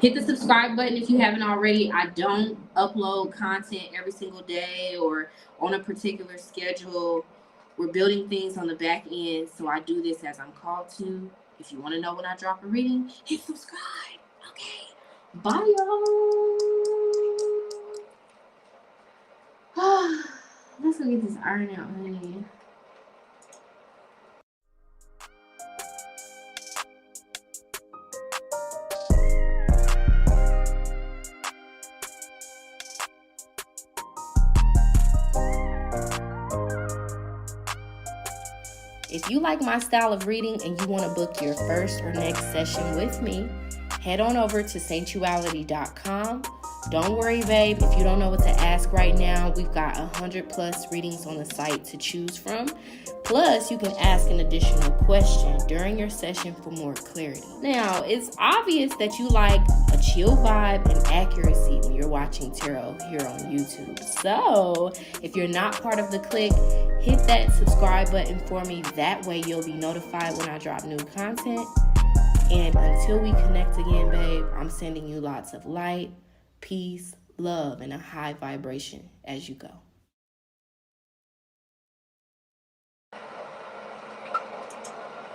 Hit the subscribe button if you haven't already. I don't upload content every single day or on a particular schedule. We're building things on the back end, so I do this as I'm called to. If you want to know when I drop a reading, hit subscribe. Okay. Bye, y'all. Let's go get this iron out, honey. If you like my style of reading and you want to book your first or next session with me, head on over to Saintuality.com. Don't worry, babe, if you don't know what to ask right now, we've got 100+ readings on the site to choose from. Plus, you can ask an additional question during your session for more clarity. Now, it's obvious that you like a chill vibe and accuracy when you're watching tarot here on YouTube. So, if you're not part of the clique, hit that subscribe button for me. That way you'll be notified when I drop new content. And until we connect again, babe, I'm sending you lots of light, peace, love, and a high vibration as you go.